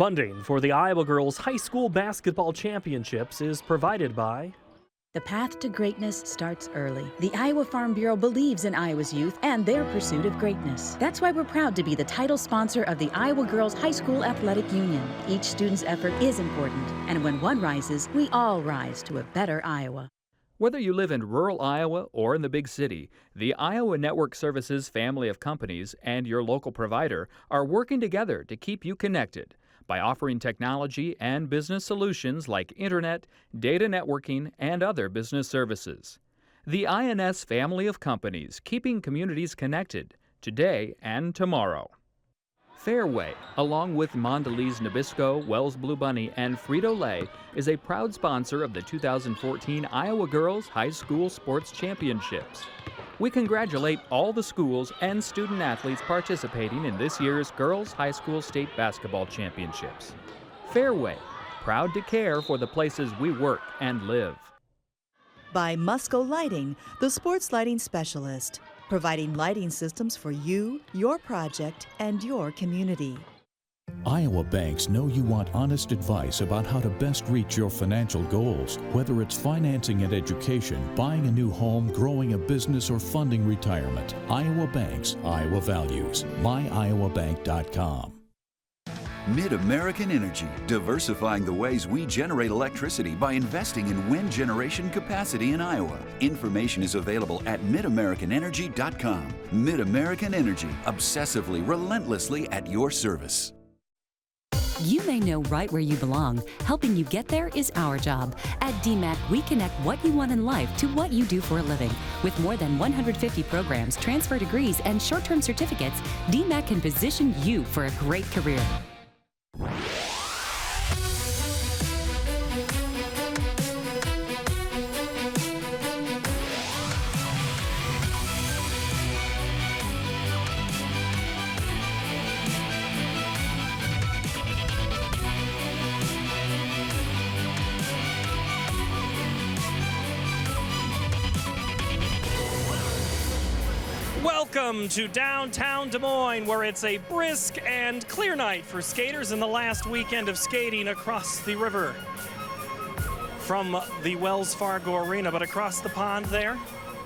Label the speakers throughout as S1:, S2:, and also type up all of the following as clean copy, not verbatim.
S1: Funding for the Iowa Girls High School Basketball Championships is provided by
S2: The path to greatness starts early. The Iowa Farm Bureau believes in Iowa's youth and their pursuit of greatness. That's why we're proud to be the title sponsor of the Iowa Girls High School Athletic Union. Each student's effort is important, and when one rises, we all rise to a better Iowa.
S3: Whether you live in rural Iowa or in the big city, the Iowa Network Services family of companies and your local provider are working together to keep you connected by offering technology and business solutions like internet, data networking, and other business services. The INS family of companies keeping communities connected today and tomorrow. Fairway, along with Mondelez Nabisco, Wells Blue Bunny, and Frito-Lay, is a proud sponsor of the 2014 Iowa Girls High School Sports Championships. We congratulate all the schools and student athletes participating in this year's Girls High School State Basketball Championships. Fairway, proud to care for the places we work and live.
S4: By Musco Lighting, the sports lighting specialist, providing lighting systems for you, your project, and your community.
S5: Iowa banks know you want honest advice about how to best reach your financial goals, whether it's financing and education, buying a new home, growing a business, or funding retirement. Iowa Banks, Iowa Values. MyIowaBank.com.
S6: Mid-American Energy, diversifying the ways we generate electricity by investing in wind generation capacity in Iowa. Information is available at MidAmericanEnergy.com. Mid-American Energy, obsessively, relentlessly at your service.
S7: You may know right where you belong. Helping you get there is our job. At DMAC, we connect what you want in life to what you do for a living. With more than 150 programs, transfer degrees, and short-term certificates, DMAC can position you for a great career.
S1: Welcome to downtown Des Moines, where it's a brisk and clear night for skaters in the last weekend of skating across the river from the Wells Fargo Arena. But across the pond there,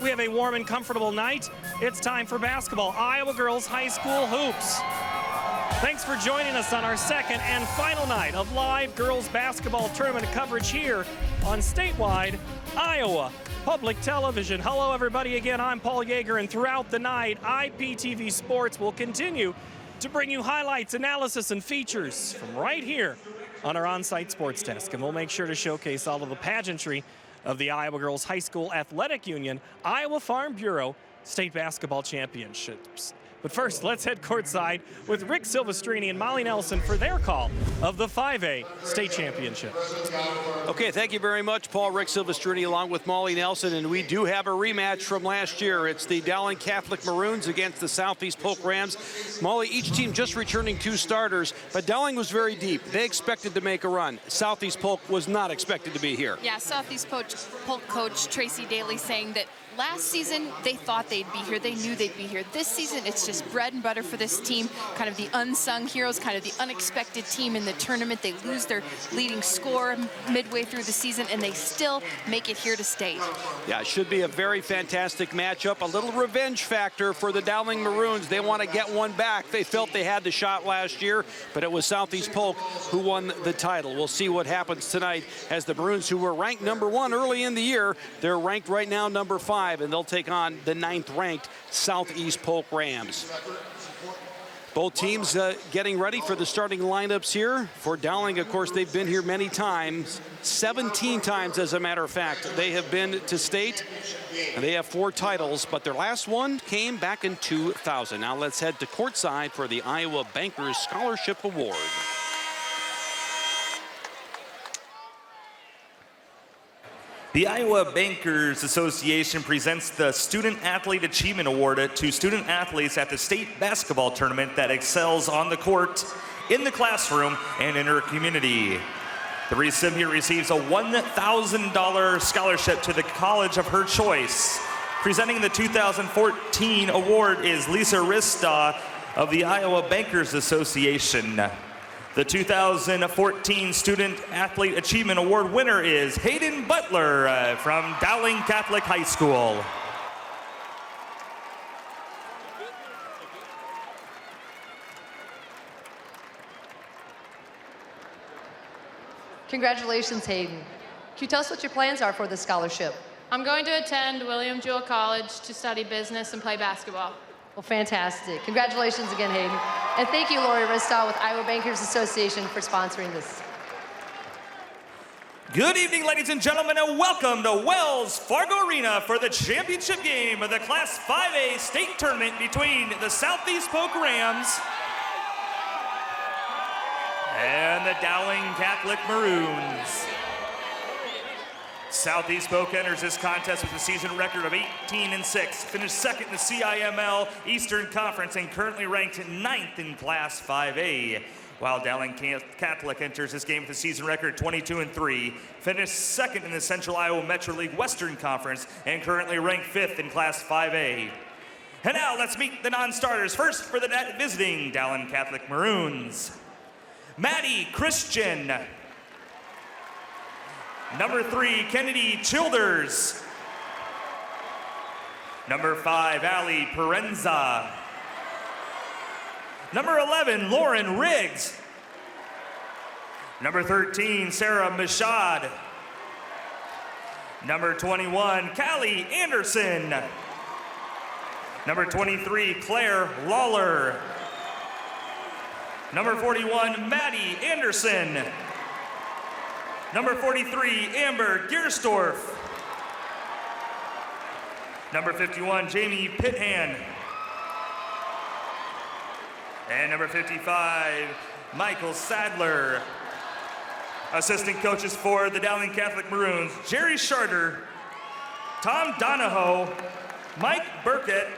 S1: we have a warm and comfortable night. It's time for basketball, Iowa Girls High School Hoops. Thanks for joining us on our second and final night of live girls basketball tournament coverage here on Statewide Iowa Public Television. Hello, everybody. Again, I'm Paul Yeager, and throughout the night, IPTV Sports will continue to bring you highlights, analysis, and features from right here on our on-site sports desk. And we'll make sure to showcase all of the pageantry of the Iowa Girls High School Athletic Union Iowa Farm Bureau State Basketball Championships. But first, let's head courtside with Rick Silvestrini and Molly Nelson for their call of the 5A State Championship.
S8: Okay, thank you very much, Paul. Rick Silvestrini along with Molly Nelson, and we do have a rematch from last year. It's the Dowling Catholic Maroons against the Southeast Polk Rams. Molly, each team just returning 2 starters, but Dowling was very deep. They expected to make a run. Southeast Polk was not expected to be here.
S9: Yeah, Southeast Polk coach Tracy Daly saying that last season, they thought they'd be here. They knew they'd be here. This season, it's just bread and butter for this team, kind of the unsung heroes, kind of the unexpected team in the tournament. They lose their leading scorer midway through the season, and they still make it here to state.
S8: Yeah, it should be a very fantastic matchup. A little revenge factor for the Dowling Maroons. They want to get one back. They felt they had the shot last year, but it was Southeast Polk who won the title. We'll see what happens tonight as the Maroons, who were ranked number 1 early in the year, they're ranked right now number 5. And they'll take on the 9th-ranked Southeast Polk Rams. Both teams getting ready for the starting lineups here. For Dowling, of course, they've been here many times, 17 times as a matter of fact. They have been to state, and they have 4 titles, but their last one came back in 2000. Now let's head to courtside for the Iowa Bankers Scholarship Award.
S10: The Iowa Bankers Association presents the Student Athlete Achievement Award to student athletes at the state basketball tournament that excels on the court, in the classroom, and in her community. The recipient receives a $1,000 scholarship to the college of her choice. Presenting the 2014 award is Lisa Rista of the Iowa Bankers Association. The 2014 Student Athlete Achievement Award winner is Hayden Butler from Dowling Catholic High School.
S11: Congratulations, Hayden. Can you tell us what your plans are for the scholarship?
S12: I'm going to attend William Jewell College to study business and play basketball.
S11: Well, fantastic. Congratulations again, Hayden. And thank you, Lori Ristow with Iowa Bankers Association for sponsoring this.
S10: Good evening, ladies and gentlemen, and welcome to Wells Fargo Arena for the championship game of the Class 5A state tournament between the Southeast Polk Rams and the Dowling Catholic Maroons. Southeast Polk enters this contest with a season record of 18-6, finished second in the CIML Eastern Conference and currently ranked 9th in Class 5A. While Dowling Catholic enters this game with a season record 22-3, finished second in the Central Iowa Metro League Western Conference and currently ranked 5th in Class 5A. And now let's meet the non-starters. First for the visiting Dowling Catholic Maroons, Maddie Christian. Number 3, Kennedy Childers. Number 5, Ali Perenza. Number 11, Lauren Riggs. Number 13, Sarah Mashad. Number 21, Callie Anderson. Number 23, Claire Lawler. Number 41, Maddie Anderson. Number 43, Amber Giersdorf. Number 51, Jamie Pithan. And number 55, Michael Sadler. Assistant coaches for the Dowling Catholic Maroons, Jerry Charter, Tom Donahoe, Mike Burkett,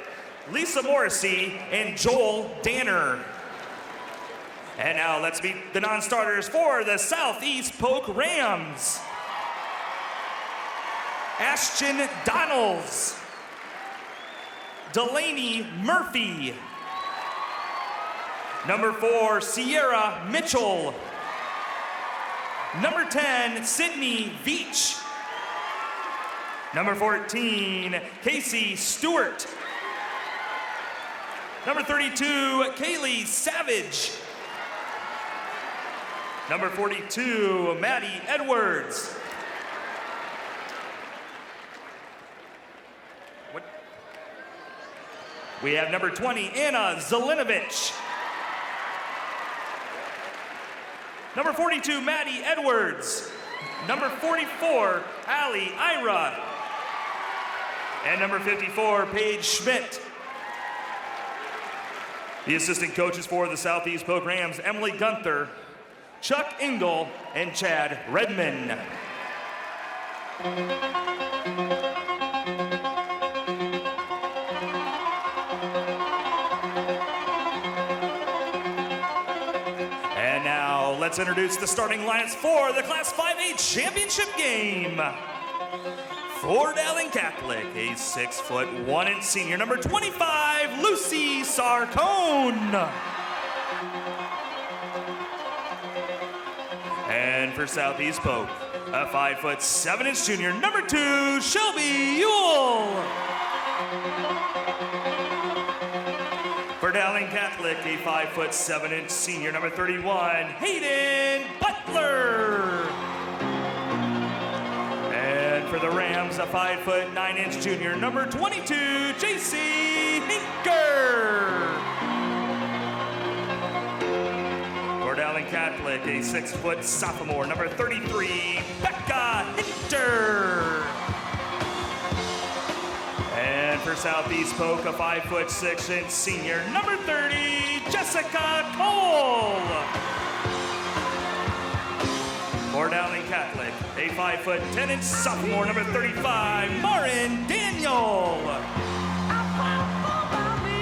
S10: Lisa Morrissey, and Joel Danner. And now let's meet the non-starters for the Southeast Polk Rams. Ashton Donalds, Delaney Murphy. Number 4, Sierra Mitchell. Number 10, Sydney Veach. Number 14, Casey Stewart. Number 32, Kaylee Savage. Number 42, Maddie Edwards. We have number 20, Anna Zelinovich. Number 42, Maddie Edwards. Number 44, Allie Ira. And number 54, Paige Schmidt. The assistant coaches for the Southeast Polk Rams, Emily Gunther, Chuck Engel, and Chad Redman. And now let's introduce the starting lineups for the Class 5A championship game. For Dowling Catholic, a 6'1" senior, number 25, Lucy Sarcone. And for Southeast Polk, a 5'7" junior, number 2, Shelby Ewell. For Dowling Catholic, a 5'7" senior, number 31, Hayden Butler. And for the Rams, a 5'9" junior, number 22, JC Hinker. For Dowling Catholic, a 6' sophomore, number 33, Becca Hinter. And for Southeast Polk, a 5'6" senior, number 30, Jessica Cole. For Dowling Catholic, a 5'10" sophomore, number 35, Marin Daniel.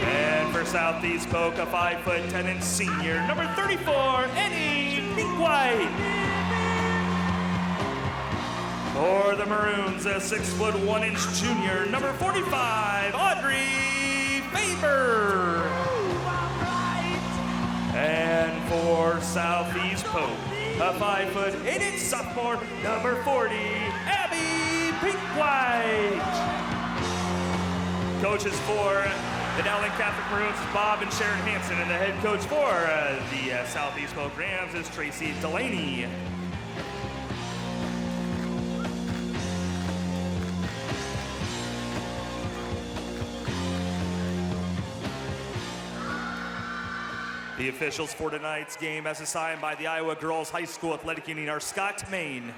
S10: And for Southeast Polk, a 5'10" senior, number 34, Eddie Minkwhite. For the Maroons, a 6'1" junior, number 45, Audrey Faber. And for Southeast Polk, a 5'8" sophomore, number 40, Abby Pinkwhite. Coaches for the Dowling Catholic Maroons is Bob and Sharon Hansen, and the head coach for the Southeast Polk Rams is Tracy Delaney. The officials for tonight's game, as assigned by the Iowa Girls High School Athletic Union, are Scott Main,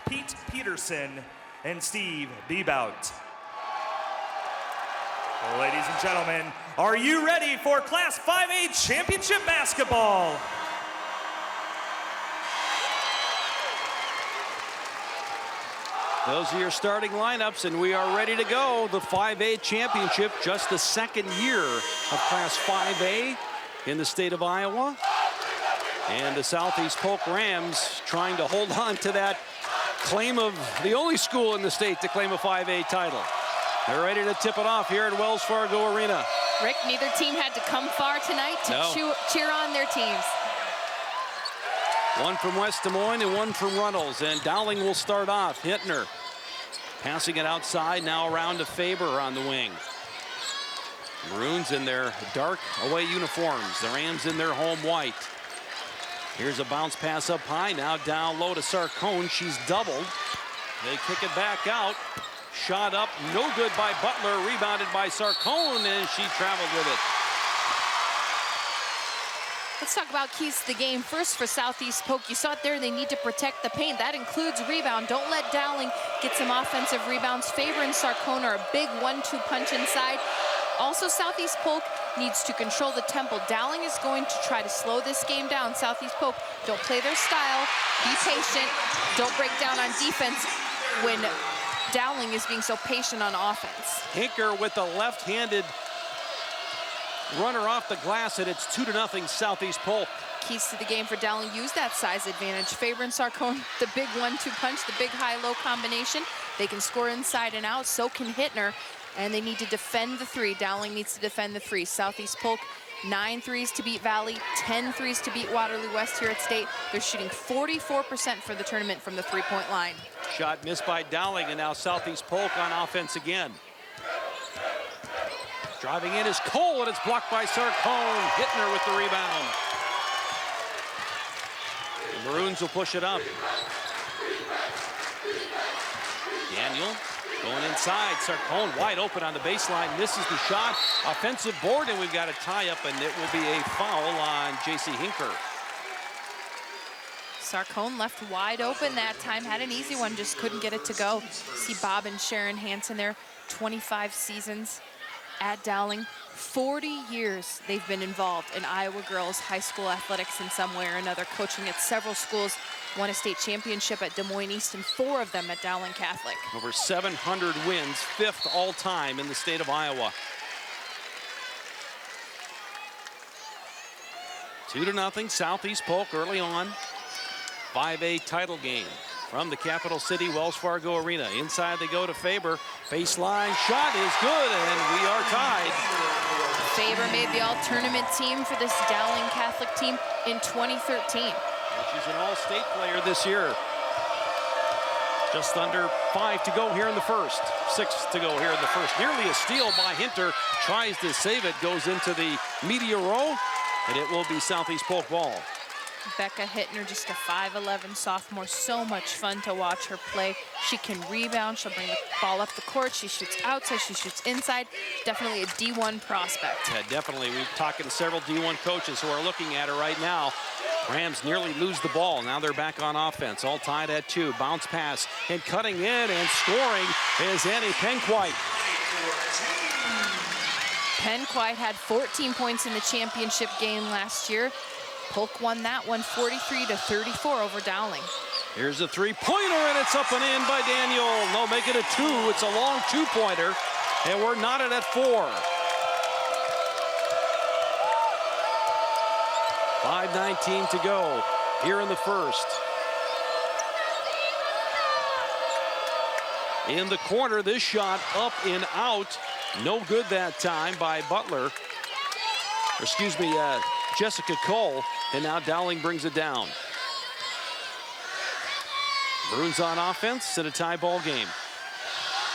S10: Pete Peterson, and Steve Bebout. Well, ladies and gentlemen, are you ready for Class 5A Championship Basketball?
S8: Those are your starting lineups, and we are ready to go. The 5A Championship, just the second year of Class 5A in the state of Iowa. And the Southeast Polk Rams trying to hold on to that claim of the only school in the state to claim a 5A title. They're ready to tip it off here at Wells Fargo Arena.
S9: Rick, neither team had to come far tonight to cheer on their teams.
S8: One from West Des Moines and one from Runnels. And Dowling will start off. Hittner passing it outside, now around to Faber on the wing. Maroons in their dark away uniforms. The Rams in their home white. Here's a bounce pass up high, now down low to Sarcone. She's doubled. They kick it back out. Shot up, no good by Butler, rebounded by Sarcone, and she traveled with it.
S9: Let's talk about keys to the game. First for Southeast Polk, you saw it there, they need to protect the paint. That includes rebound. Don't let Dowling get some offensive rebounds. Faber and Sarcone are a big 1-2 punch inside. Also, Southeast Polk needs to control the tempo. Dowling is going to try to slow this game down. Southeast Polk, don't play their style. Be patient. Don't break down on defense when Dowling is being so patient on offense.
S8: Hinker with the left-handed runner off the glass, and it's 2-0 Southeast Polk.
S9: Keys to the game for Dowling, use that size advantage. Faber and Sarcone, the big 1-2 punch, the big high-low combination. They can score inside and out, so can Hittner, and they need to defend the three. Dowling needs to defend the three. Southeast Polk, 9 threes to beat Valley, 10 threes to beat Waterloo West here at State. They're shooting 44% for the tournament from the three-point line.
S8: Shot missed by Dowling, and now Southeast Polk on offense again. Driving in is Cole, and it's blocked by Sarcone. Hittner with the rebound. The Maroons will push it up. Daniel going inside. Sarcone wide open on the baseline. Misses the shot. Offensive board, and we've got a tie-up, and it will be a foul on J.C. Hinker.
S9: Sarcone left wide open that time. Had an easy one, just couldn't get it to go. See Bob and Sharon Hansen there, 25 seasons at Dowling. 40 years they've been involved in Iowa girls high school athletics in some way or another, coaching at several schools, won a state championship at Des Moines East and 4 of them at Dowling Catholic.
S8: Over 700 wins, 5th all time in the state of Iowa. 2-0 Southeast Polk early on. 5A title game from the capital city, Wells Fargo Arena. Inside they go to Faber. Baseline shot is good, and we are tied.
S9: Faber made the all-tournament team for this Dowling Catholic team in 2013.
S8: She's an all-state player this year. Just under 5 to go here in the first. 6 to go here in the first. Nearly a steal by Hinter. Tries to save it, goes into the media row, and it will be Southeast Polk ball.
S9: Becca Hittner, just a 5'11" sophomore. So much fun to watch her play. She can rebound. She'll bring the ball up the court. She shoots outside. She shoots inside. Definitely a D1 prospect.
S8: Yeah, definitely. We're talking to several D1 coaches who are looking at her right now. Rams nearly lose the ball. Now they're back on offense. All tied at 2. Bounce pass. And cutting in and scoring is Annie Penquite.
S9: Penquite had 14 points in the championship game last year. Polk won that one 43-34 over Dowling.
S8: Here's a three-pointer, and it's up and in by Daniel. No, make it a 2. It's a long two-pointer, and we're knotted at 4. 5:19 to go here in the first. In the corner, this shot up and out. No good that time by Butler. Excuse me, Jessica Cole, and now Dowling brings it down. Maroons on offense in a tie ball game.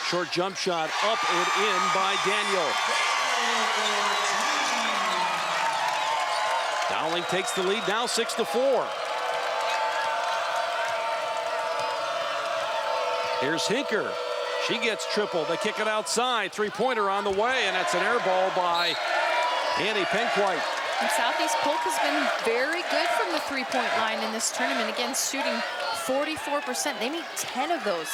S8: Short jump shot up and in by Daniel. Dowling takes the lead now 6-4. Here's Hinker. She gets triple. They kick it outside. Three-pointer on the way, and that's an air ball by Annie Penquite.
S9: And Southeast Polk has been very good from the three-point line in this tournament. Again, shooting 44%. They made 10 of those.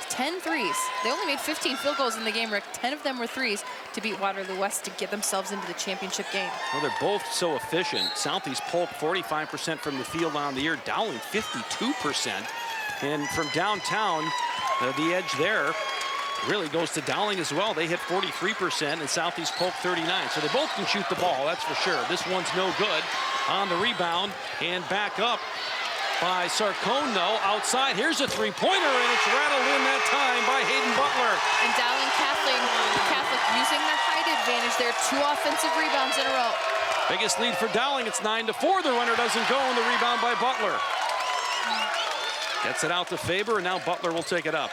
S9: 10 threes. They only made 15 field goals in the game, Rick. 10 of them were threes to beat Waterloo West to get themselves into the championship game.
S8: Well, they're both so efficient. Southeast Polk 45% from the field on the year. Dowling 52%. And from downtown, the edge there really goes to Dowling as well. They hit 43% and Southeast Polk 39. So they both can shoot the ball, that's for sure. This one's no good on the rebound and back up by Sarcone, though, outside. Here's a three-pointer, and it's rattled in that time by Hayden Butler.
S9: And Dowling Catholic using the height advantage there. 2 offensive rebounds in a row.
S8: Biggest lead for Dowling. It's 9-4. The runner doesn't go, and the rebound by Butler. Gets it out to Faber, and now Butler will take it up.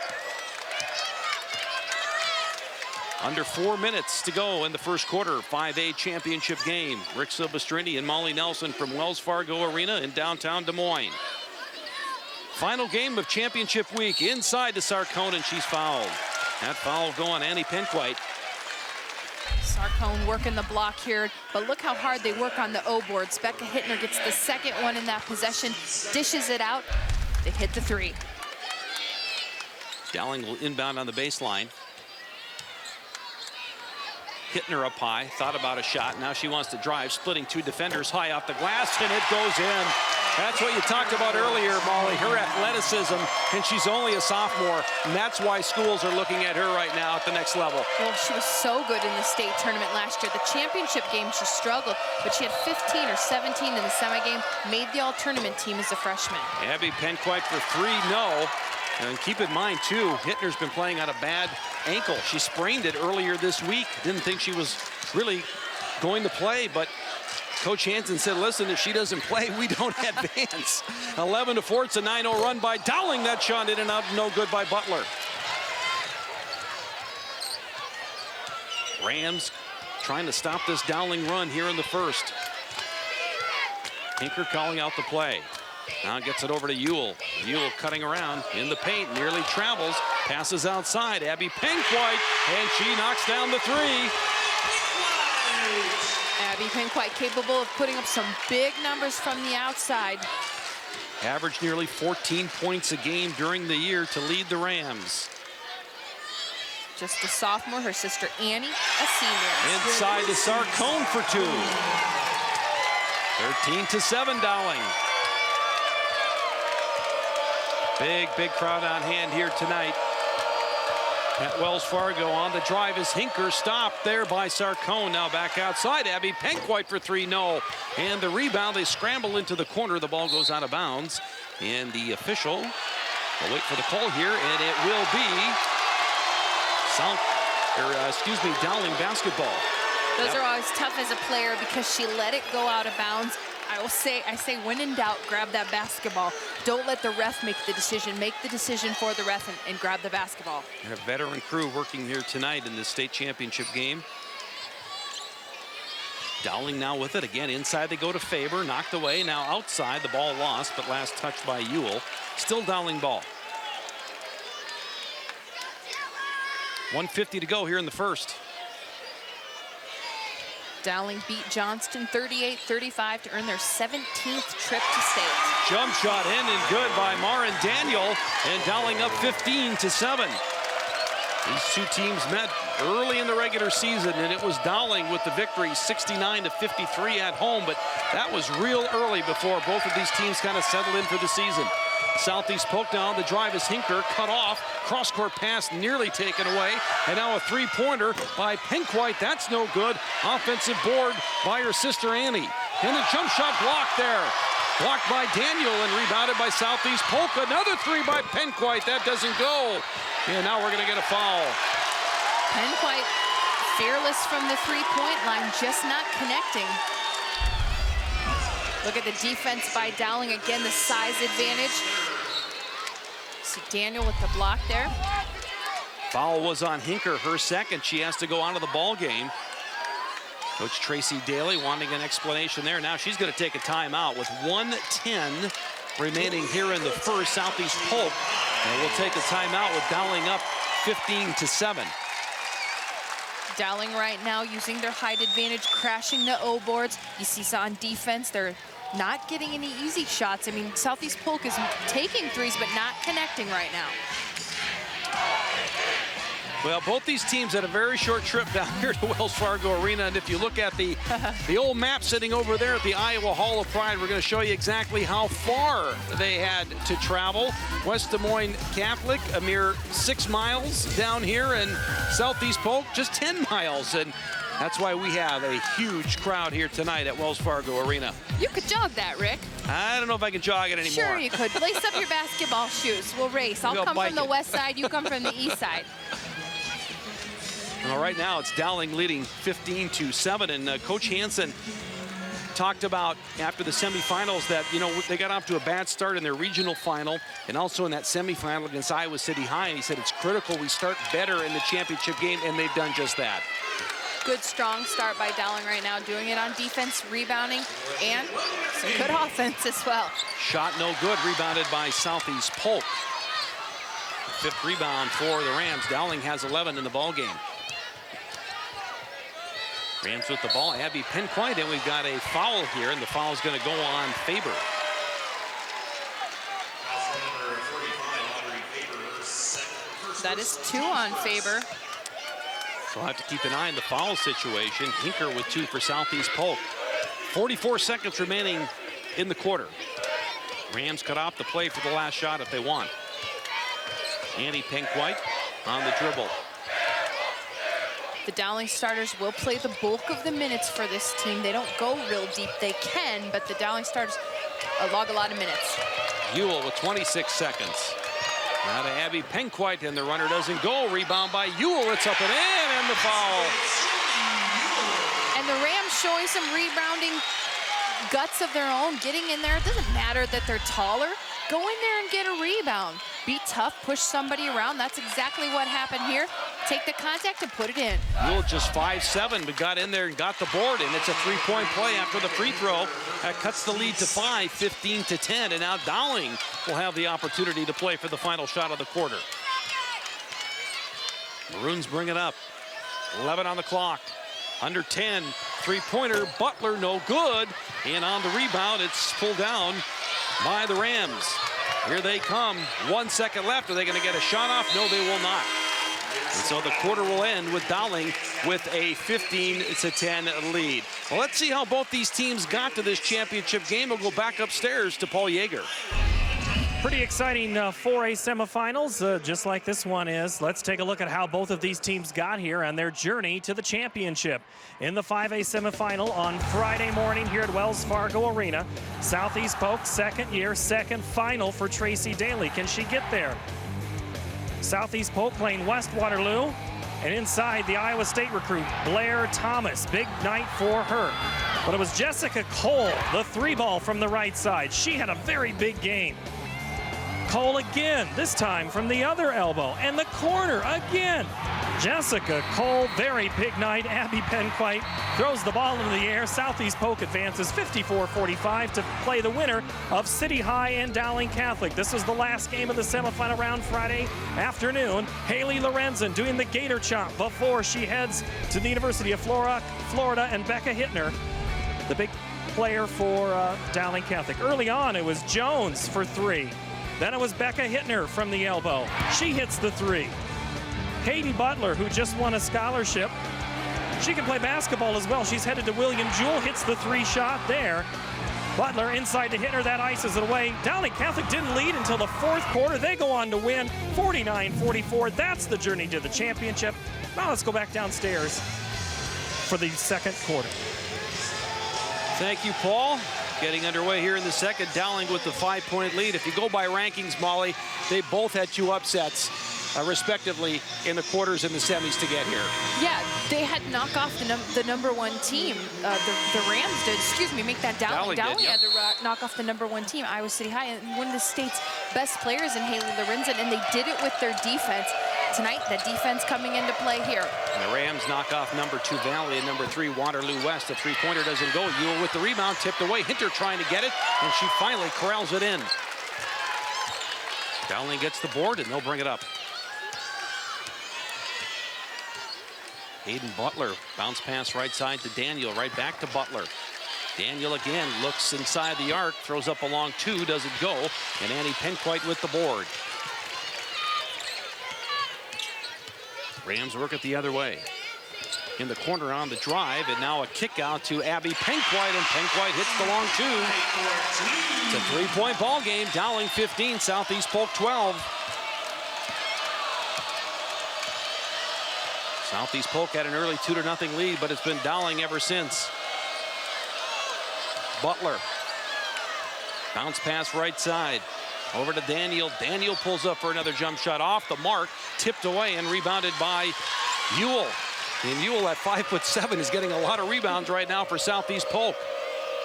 S8: Under 4 minutes to go in the first quarter. 5A championship game. Rick Silvestrini and Molly Nelson from Wells Fargo Arena in downtown Des Moines. Final game of championship week inside to Sarcone, and she's fouled. That foul will go on Annie Penquite.
S9: Sarcone working the block here, but look how hard they work on the O boards. Becca Hittner gets the second one in that possession, dishes it out. They hit the three.
S8: Dowling will inbound on the baseline. Hittner up high, thought about a shot. Now she wants to drive, splitting 2 defenders high off the glass, and it goes in. That's what you talked about earlier, Molly, her athleticism, and she's only a sophomore, and that's why schools are looking at her right now at the next level.
S9: Well, she was so good in the state tournament last year. The championship game, she struggled, but she had 15 or 17 in the semi-game, made the all-tournament team as a freshman.
S8: Abby Penquite for 3, no. And keep in mind, too, Hittner's been playing on a bad ankle. She sprained it earlier this week. Didn't think she was really going to play, but Coach Hansen said, listen, if she doesn't play, we don't advance. 11-4, it's a 9-0 run by Dowling. That shot in and out, no good by Butler. Rams trying to stop this Dowling run here in the first. Hinker calling out the play. Now gets it over to Ewell. Ewell cutting around in the paint, nearly travels, passes outside. Abby Penquite, and she knocks down the 3.
S9: Abby Penquite capable of putting up some big numbers from the outside.
S8: Averaged nearly 14 points a game during the year to lead the Rams.
S9: Just a sophomore, her sister Annie, a senior.
S8: Inside to Sarcone for 2. 13-7 Dowling. Big crowd on hand here tonight at Wells Fargo. On the drive is Hinker, stopped there by Sarcone. Now back outside, Abby Penquite for 3, no. And the rebound, they scramble into the corner. The ball goes out of bounds. And the official will wait for the call here, and it will be Dowling basketball.
S9: Those are always tough as a player because she let it go out of bounds. I say when in doubt, grab that basketball. Don't let the ref make the decision. Make the decision for the ref and grab the basketball.
S8: And a veteran crew working here tonight in this state championship game. Dowling now with it. Again, inside they go to Faber. Knocked away. Now outside. The ball lost, but last touched by Ewell. Still Dowling ball. 1:50 to go here in the first.
S9: Dowling beat Johnston 38-35 to earn their 17th trip to state.
S8: Jump shot in and good by Marin Daniel, and Dowling up 15-7. These two teams met early in the regular season, and it was Dowling with the victory 69-53 at home, but that was real early before both of these teams kind of settled in for the season. Southeast Polk down, the drive is Hinker, cut off, cross-court pass nearly taken away, and now a 3-pointer by Penquite. That's no good. Offensive board by her sister Annie. And a jump shot blocked there. Blocked by Daniel and rebounded by Southeast Polk. Another 3 by Penquite. That doesn't go. And now we're going to get a foul.
S9: Penquite fearless from the 3-point line, just not connecting. Look at the defense by Dowling. Again, the size advantage. See Daniel with the block there.
S8: Foul was on Hinker, her second. She has to go out of the ball game. Coach Tracy Daly wanting an explanation there. Now she's going to take a timeout with 1:10 remaining here in the first. Southeast Polk will take a timeout with Dowling up 15-7.
S9: Dowling right now using their height advantage, crashing the O boards. You see on defense, they're not getting any easy shots. I mean, Southeast Polk is taking threes, but not connecting right now.
S8: Well, both these teams had a very short trip down here to Wells Fargo Arena, and if you look at the old map sitting over there at the Iowa Hall of Pride, we're going to show you exactly how far they had to travel. West Des Moines Catholic, a mere 6 miles down here, and Southeast Polk, just 10 miles. And that's why we have a huge crowd here tonight at Wells Fargo Arena.
S9: You could jog that, Rick.
S8: I don't know if I can jog it anymore.
S9: Sure you could. Lace up your basketball shoes. We'll race. I'll come from the west side, you come from the east side.
S8: Well, right now it's Dowling leading 15-7, and Coach Hansen talked about after the semifinals that, you know, they got off to a bad start in their regional final and also in that semifinal against Iowa City High, and he said it's critical we start better in the championship game, and they've done just that.
S9: Good, strong start by Dowling right now, doing it on defense, rebounding, and some good offense as well. Shot no good, rebounded by Southeast Polk. Fifth rebound for the Rams. Dowling has 11 in the ball game. Rams with the ball, Abby Penquite, and we've got a foul here, and the foul is going to go on Faber. That is 2 on Faber. So I'll have to keep an eye on the foul situation. Hinker with 2 for Southeast Polk. 44 seconds remaining in the quarter. Rams cut off the play for the last shot if they want. Annie Penquite on the dribble. The Dowling starters will play the bulk of the minutes for this team. They don't go real deep. They can, but the Dowling starters log a lot of minutes. Ewell with 26 seconds. Now to Abby Penquite, and the runner doesn't go. Rebound by Ewell. It's up and in, and the foul. And the Rams showing some rebounding guts of their own, getting in there. It doesn't matter that they're taller. Go in there and get a rebound. Be tough, push somebody around. That's exactly what happened here. Take the contact and put it in. Ewell just 5'7", but got in there and got the board, and it's a three-point play after the free throw. That cuts the lead to 5, 15-10, and now Dowling will have the opportunity to play for the final shot of the quarter. Maroons bring it up. 11 on the clock. Under 10, three-pointer, Butler, no good. And on the rebound, it's pulled down by the Rams. Here they come. 1 second left. Are they going to get a shot off? No, they will not. And so the quarter will end with Dowling with a 15-10 lead. Well, let's see how both these teams got to this championship game. We'll go back upstairs to Paul Yeager.
S1: Pretty exciting 4A semifinals, just like this one is. Let's take a look at how both of these teams got here on their journey to the championship. In the 5A semifinal on Friday morning here at Wells Fargo Arena, Southeast Polk, second year, second final for Tracy Daly. Can she get there? Southeast Polk playing West Waterloo, and inside the Iowa State recruit, Blair Thomas. Big night for her. But it was Jessica Cole, the 3-ball from the right side. She had a very big game. Cole again, this time from the other elbow, and the corner again. Jessica Cole, very big night. Abby Penquite throws the ball into the air. Southeast Polk advances 54-45 to play the winner of City High and Dowling Catholic. This was the last game of the semifinal round Friday afternoon. Haley Lorenzen doing the gator chomp before she heads to the University of Florida, and Becca Hittner, the big player for Dowling Catholic. Early on, it was Jones for 3. Then it was Becca Hittner from the elbow. She hits the 3. Katie Butler, who just won a scholarship, she can play basketball as well. She's headed to William Jewell, hits the 3-shot there. Butler inside to Hittner, that ices it away. Dowling Catholic didn't lead until the 4th quarter. They go on to win 49-44. That's the journey to the championship. Now let's go back downstairs for the second quarter.
S8: Thank you, Paul. Getting underway here in the second. Dowling with the 5-point lead. If you go by rankings, Molly, they both had 2 upsets, respectively, in the quarters and the semis to get here.
S9: Yeah, They had to knock off the number one team. The Rams did, excuse me, make that Dowling. Dowling had to knock off the number one team, Iowa City High, and one of the state's best players in Haley Lorenzen, and they did it with their defense. Tonight, the defense coming into play here.
S8: And the Rams knock off number 2 Valley and number 3 Waterloo West. The three-pointer doesn't go. Ewell with the rebound, tipped away. Hinter trying to get it, and she finally corrals it in. Dowling gets the board, and they'll bring it up. Hayden Butler, bounce pass right side to Daniel, right back to Butler. Daniel again looks inside the arc, throws up a long 2, doesn't go, and Annie Penquite with the board. Rams work it the other way. In the corner on the drive, and now a kick out to Abby Penquite, and Penquite hits the long 2. It's a three-point ball game. Dowling 15, Southeast Polk 12. Southeast Polk had an early 2-0 lead, but it's been Dowling ever since. Butler. Bounce pass right side. Over to Daniel. Daniel pulls up for another jump shot off the mark. Tipped away and rebounded by Ewell. And Ewell at 5'7" is getting a lot of rebounds right now for Southeast Polk.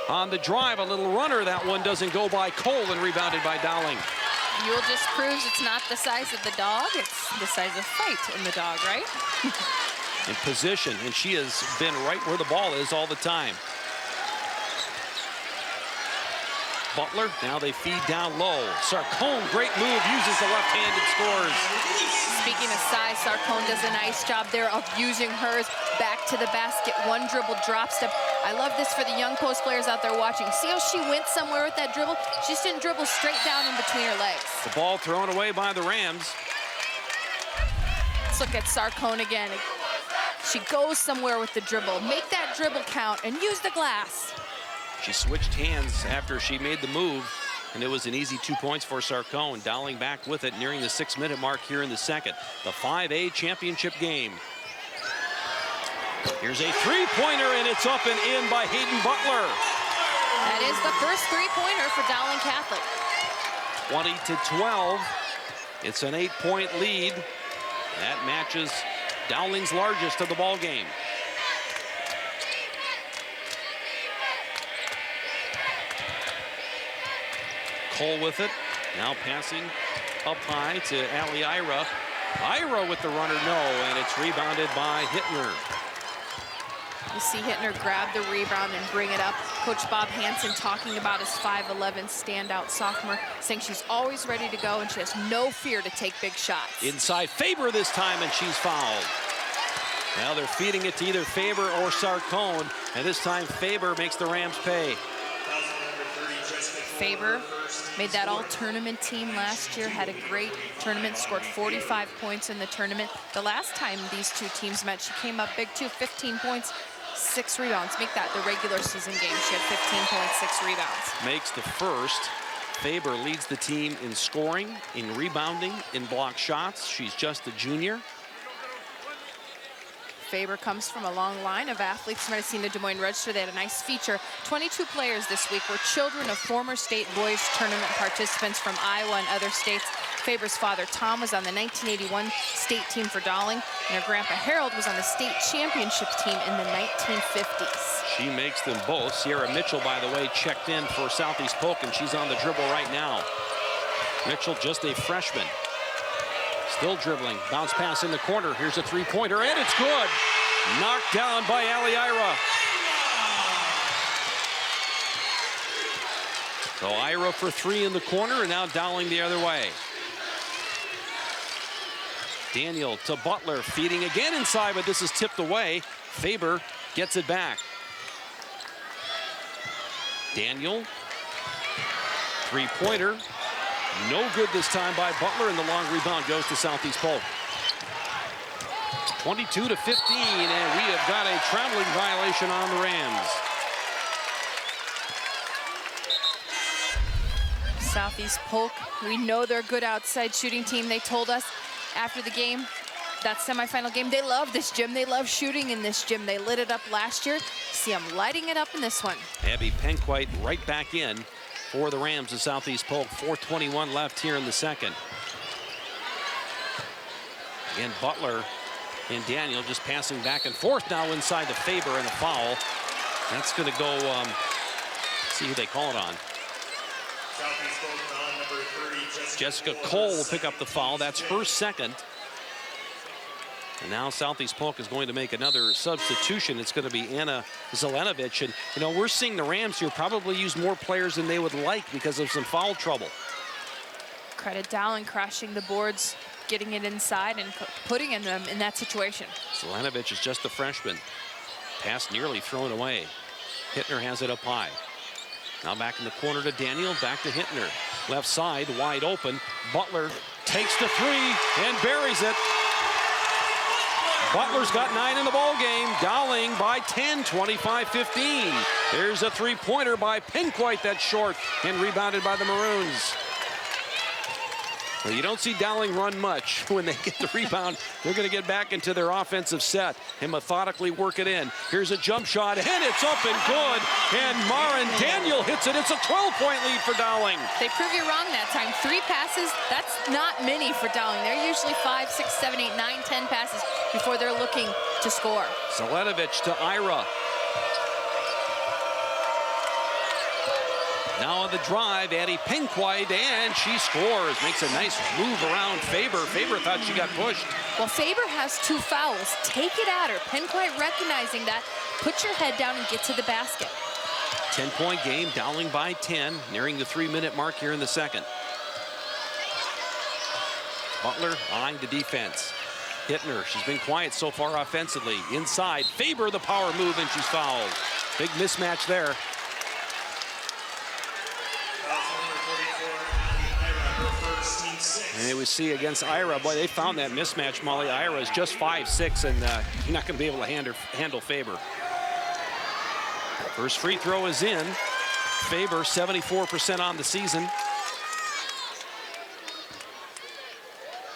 S8: On the drive, a little runner. That one doesn't go by Cole and rebounded by Dowling.
S9: Ewell just proves it's not the size of the dog, it's the size of fight in the dog, right?
S8: In position, and she has been right where the ball is all the time. Butler, now they feed down low. Sarcone, great move, uses the left hand and scores.
S9: Speaking of size, Sarcone does a nice job there of using hers back to the basket. One dribble drop step. I love this for the young post players out there watching. See how she went somewhere with that dribble? She just didn't dribble straight down in between her legs.
S8: The ball thrown away by the Rams.
S9: Let's look at Sarcone again. She goes somewhere with the dribble. Make that dribble count and use the glass.
S8: She switched hands after she made the move, and it was an easy 2 points for Sarcone. Dowling back with it nearing the 6-minute mark here in the second. The 5A championship game. Here's a three-pointer, and it's up and in by Hayden Butler.
S9: That is the first three-pointer for Dowling Catholic.
S8: 20-12. It's an 8-point lead. That matches Dowling's largest of the ball game. Cole with it, now passing up high to Allie Ira. Ira with the runner, no, and it's rebounded by Hittner.
S9: You see Hittner grab the rebound and bring it up. Coach Bob Hansen talking about his 5'11" standout sophomore, saying she's always ready to go and she has no fear to take big shots.
S8: Inside Faber this time, and she's fouled. Now they're feeding it to either Faber or Sarcone, and this time Faber makes the Rams pay.
S9: Faber made that all-tournament team last year, had a great tournament, scored 45 points in the tournament. The last time these two teams met, she came up big too, 15 points, 6 rebounds. Make that the regular season game. She had 15 points, 6 rebounds.
S8: Makes the first. Faber leads the team in scoring, in rebounding, in block shots. She's just a junior.
S9: Faber comes from a long line of athletes. You might have seen the Des Moines Register. They had a nice feature. 22 players this week were children of former state boys tournament participants from Iowa and other states. Faber's father, Tom, was on the 1981 state team for Dowling, and her grandpa, Harold, was on the state championship team in the 1950s.
S8: She makes them both. Sierra Mitchell, by the way, checked in for Southeast Polk, and she's on the dribble right now. Mitchell, just a freshman. Still dribbling, bounce pass in the corner. Here's a three-pointer, and it's good. Knocked down by Allie Ira. So Ira for 3 in the corner, and now Dowling the other way. Daniel to Butler, feeding again inside, but this is tipped away. Faber gets it back. Daniel, three-pointer. No good this time by Butler, and the long rebound goes to Southeast Polk. 22-15, and we have got a traveling violation on the Rams.
S9: Southeast Polk, we know they're a good outside shooting team. They told us after the game, that semifinal game, they love this gym. They love shooting in this gym. They lit it up last year. See them lighting it up in this one.
S8: Abby Penquite right back in for the Rams of Southeast Polk. 4:21 left here in the second. Again, Butler And Daniel just passing back and forth now inside to Faber, and a foul. That's going to go, see who they call it on. Jessica Cole will pick up the foul. That's her second. And now Southeast Polk is going to make another substitution. It's going to be Anna Zelenovic. And, you know, we're seeing the Rams here probably use more players than they would like because of some foul trouble.
S9: Credit Dowling crashing the boards, getting it inside and putting them in that situation.
S8: Zelenovic is just a freshman. Pass nearly thrown away. Hittner has it up high. Now back in the corner to Daniel, back to Hittner. Left side, wide open. Butler takes the three and buries it. Butler's got 9 in the ball game. Dowling by 10, 25-15. There's a three-pointer by Pinkwhite that's short and rebounded by the Maroons. Well, you don't see Dowling run much. When they get the rebound, they're going to get back into their offensive set and methodically work it in. Here's a jump shot, and it's up and good. And Marin Daniel hits it. It's a 12-point lead for Dowling.
S9: They prove you wrong that time. 3 passes, that's not many for Dowling. They're usually 5, 6, 7, 8, 9, 10 passes before they're looking to score.
S8: Zelenovic to Ira. Now on the drive, Addie Pinkwhite, and she scores. Makes a nice move around Faber. Faber thought she got pushed.
S9: Well, Faber has 2 fouls. Take it at her. Pinkwhite recognizing that. Put your head down and get to the basket.
S8: 10-point game, Dowling by 10, nearing the 3-minute mark here in the second. Butler eyeing the defense. Hittner, she's been quiet so far offensively. Inside, Faber the power move, and she's fouled. Big mismatch there. And we see against Ira, boy, they found that mismatch. Molly Ira is just 5'6", and you're not going to be able to handle Faber. First free throw is in. Faber, 74% on the season.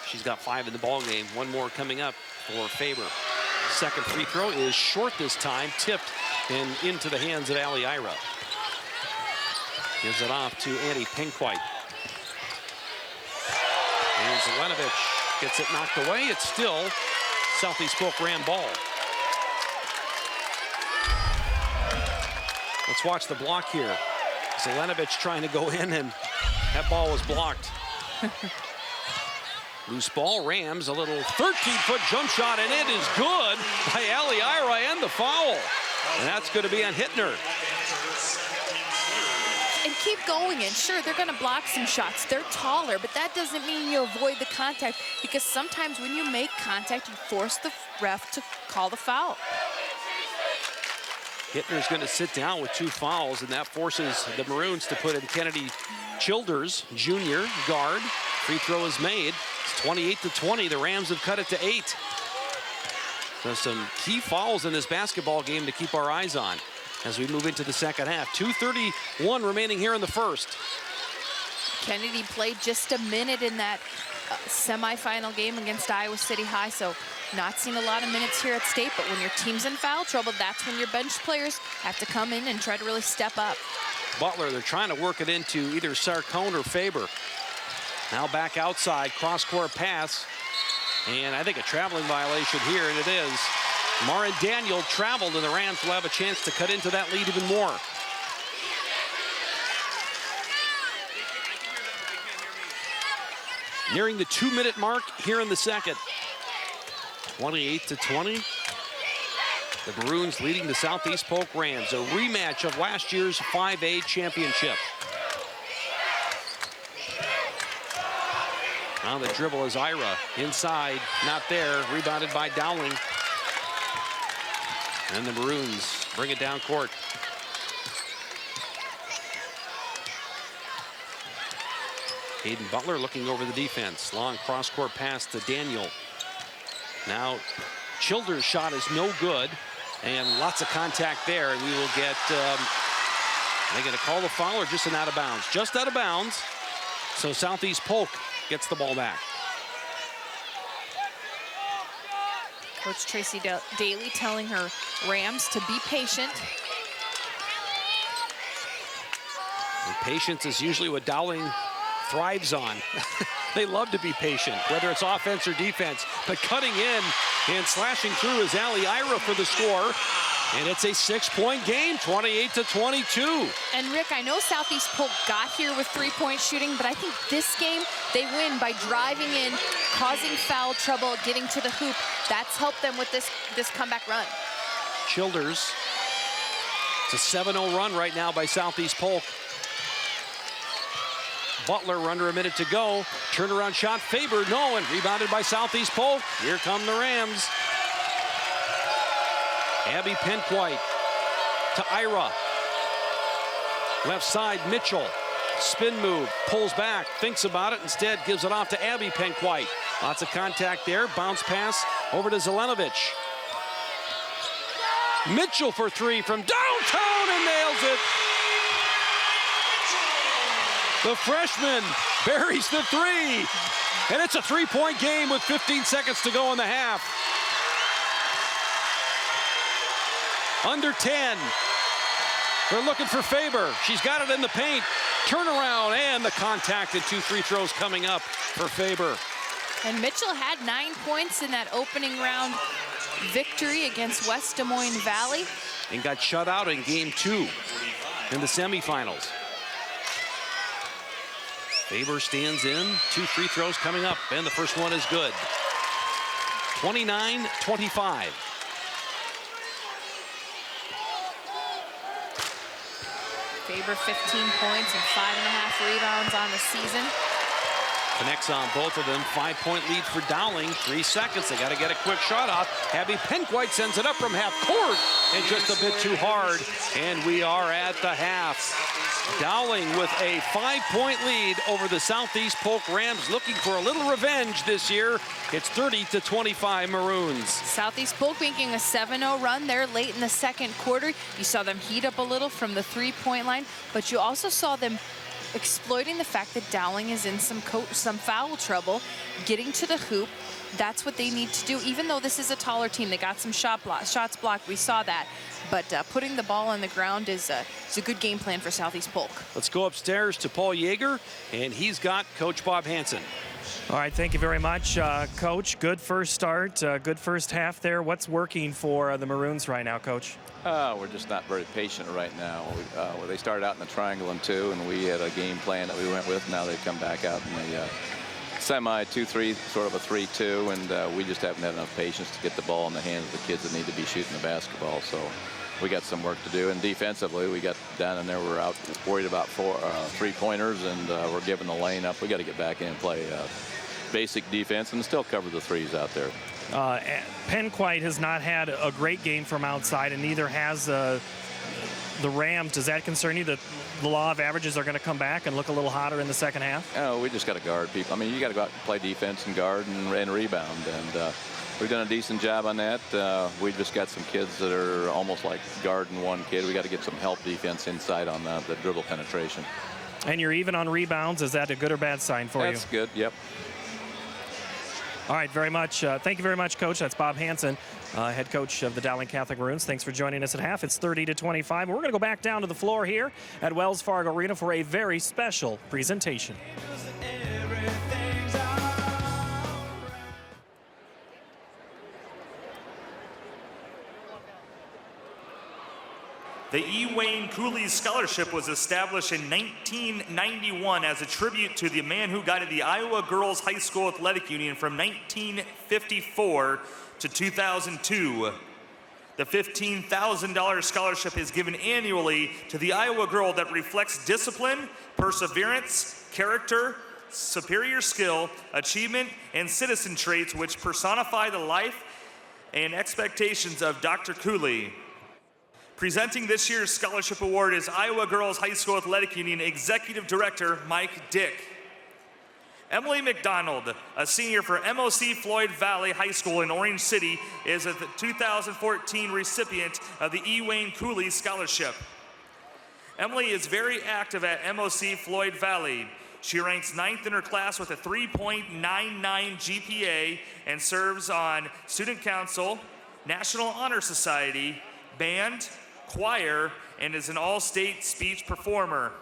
S8: She's got 5 in the ball game. 1 more coming up for Faber. Second free throw is short this time, tipped and into the hands of Allie Ira. Gives it off to Addie Pinkwhite. And Zelenovic gets it knocked away. It's still Southeast Polk Ram ball. Let's watch the block here. Zelenovic trying to go in, and that ball was blocked. Loose ball, Rams, a little 13-foot jump shot, and it is good by Allie Ira, and the foul. And that's going to be on Hittner.
S9: And keep going, and sure, they're going to block some shots. They're taller, but that doesn't mean you avoid the contact, because sometimes when you make contact, you force the ref to call the foul.
S8: Hittner's going to sit down with 2 fouls, and that forces the Maroons to put in Kennedy Childers, junior guard. Free throw is made. It's 28-20. The Rams have cut it to 8. So some key fouls in this basketball game to keep our eyes on as we move into the second half. 2:31 remaining here in the first.
S9: Kennedy played just a minute in that semifinal game against Iowa City High, so not seen a lot of minutes here at State, but when your team's in foul trouble, that's when your bench players have to come in and try to really step up.
S8: Butler, they're trying to work it into either Sarcone or Faber. Now back outside, cross-court pass, and I think a traveling violation here, and it is. Marin Daniel traveled, and the Rams will have a chance to cut into that lead even more. Nearing the 2-minute mark here in the second. 28-20. The Maroons leading the Southeast Polk Rams. A rematch of last year's 5A championship. Now the dribble is Ira. Inside, not there. Rebounded by Dowling. And the Maroons bring it down court. Hayden Butler looking over the defense. Long cross-court pass to Daniel. Now Childers' shot is no good, and lots of contact there, and we will get, they're going to call the foul or just an out of bounds? Just out of bounds. So Southeast Polk gets the ball back.
S9: Coach Tracy Daly telling her Rams to be patient.
S8: And patience is usually what Dowling thrives on. They love to be patient, whether it's offense or defense. But cutting in and slashing through is Allie Ira for the score. And it's a 6-point game, 28-22.
S9: And Rick, I know Southeast Polk got here with three-point shooting, but I think this game they win by driving in, causing foul trouble, getting to the hoop. That's helped them with this comeback run.
S8: Childers. It's a 7-0 run right now by Southeast Polk. Butler under a minute to go. Turnaround shot, Faber, no, and rebounded by Southeast Polk. Here come the Rams. Abby Penquite to Ira. Left side, Mitchell. Spin move, pulls back, thinks about it, instead gives it off to Abby Penquite. Lots of contact there, bounce pass over to Zelenovic. Mitchell for three from downtown and nails it. The freshman buries the three. And it's a three-point game with 15 seconds to go in the half. Under 10. They're looking for Faber. She's got it in the paint. Turnaround and the contact and 2 free throws coming up for Faber.
S9: And Mitchell had 9 points in that opening round victory against West Des Moines Valley.
S8: And got shut out in game 2 in the semifinals. Faber stands in, 2 free throws coming up, and the first one is good. 29-25.
S9: Faber 15 points and 5.5 rebounds on the season.
S8: Connects on both of them. 5-point lead for Dowling. 3 seconds. They got to get a quick shot off. Abby Penquite sends it up from half court. And just a bit too hard. And we are at the half. Dowling with a 5-point lead over the Southeast Polk Rams, looking for a little revenge this year. It's 30-25 Maroons.
S9: Southeast Polk making a 7-0 run there late in the second quarter. You saw them heat up a little from the three-point line, but you also saw them exploiting the fact that Dowling is in some foul trouble, getting to the hoop. That's what they need to do. Even though this is a taller team, they got some shots blocked. We saw that. But putting the ball on the ground is a good game plan for Southeast Polk.
S8: Let's go upstairs to Paul Yeager, and he's got Coach Bob Hansen.
S1: All right, thank you very much, Coach. Good first start, good first half there. What's working for the Maroons right now, Coach?
S13: We're just not very patient right now. They started out in the triangle and 2, and we had a game plan that we went with. Now they've come back out in the semi 2-3, sort of a 3-2, and we just haven't had enough patience to get the ball in the hands of the kids that need to be shooting the basketball. So we got some work to do. And defensively, we got down in there. We're out worried about 4 3-pointers, and we're giving the lane up. We got to get back in and play basic defense and still cover the threes out there.
S1: Penquite has not had a great game from outside, and neither has the Rams. Does that concern you that the law of averages are going to come back and look a little hotter in the second half?
S13: Oh, we just got to guard people. I mean, you got to go out and play defense and guard and rebound, and we've done a decent job on that. We've just got some kids that are almost like guarding one kid. We got to get some help defense inside on the dribble penetration.
S1: And you're even on rebounds. Is that a good or bad sign for you?
S13: That's good, yep.
S1: All right, very much. Thank you very much, Coach. That's Bob Hansen, head coach of the Dowling Catholic Maroons. Thanks for joining us at half. It's 30-25. We're going to go back down to the floor here at Wells Fargo Arena for a very special presentation.
S10: The E. Wayne Cooley Scholarship was established in 1991 as a tribute to the man who guided the Iowa Girls High School Athletic Union from 1954 to 2002. The $15,000 scholarship is given annually to the Iowa girl that reflects discipline, perseverance, character, superior skill, achievement, and citizen traits which personify the life and expectations of Dr. Cooley. Presenting this year's scholarship award is Iowa Girls High School Athletic Union Executive Director Mike Dick. Emily McDonald, a senior for MOC Floyd Valley High School in Orange City, is a 2014 recipient of the E. Wayne Cooley Scholarship. Emily is very active at MOC Floyd Valley. She ranks 9th in her class with a 3.99 GPA and serves on Student Council, National Honor Society, band, choir, and is an all-state speech performer.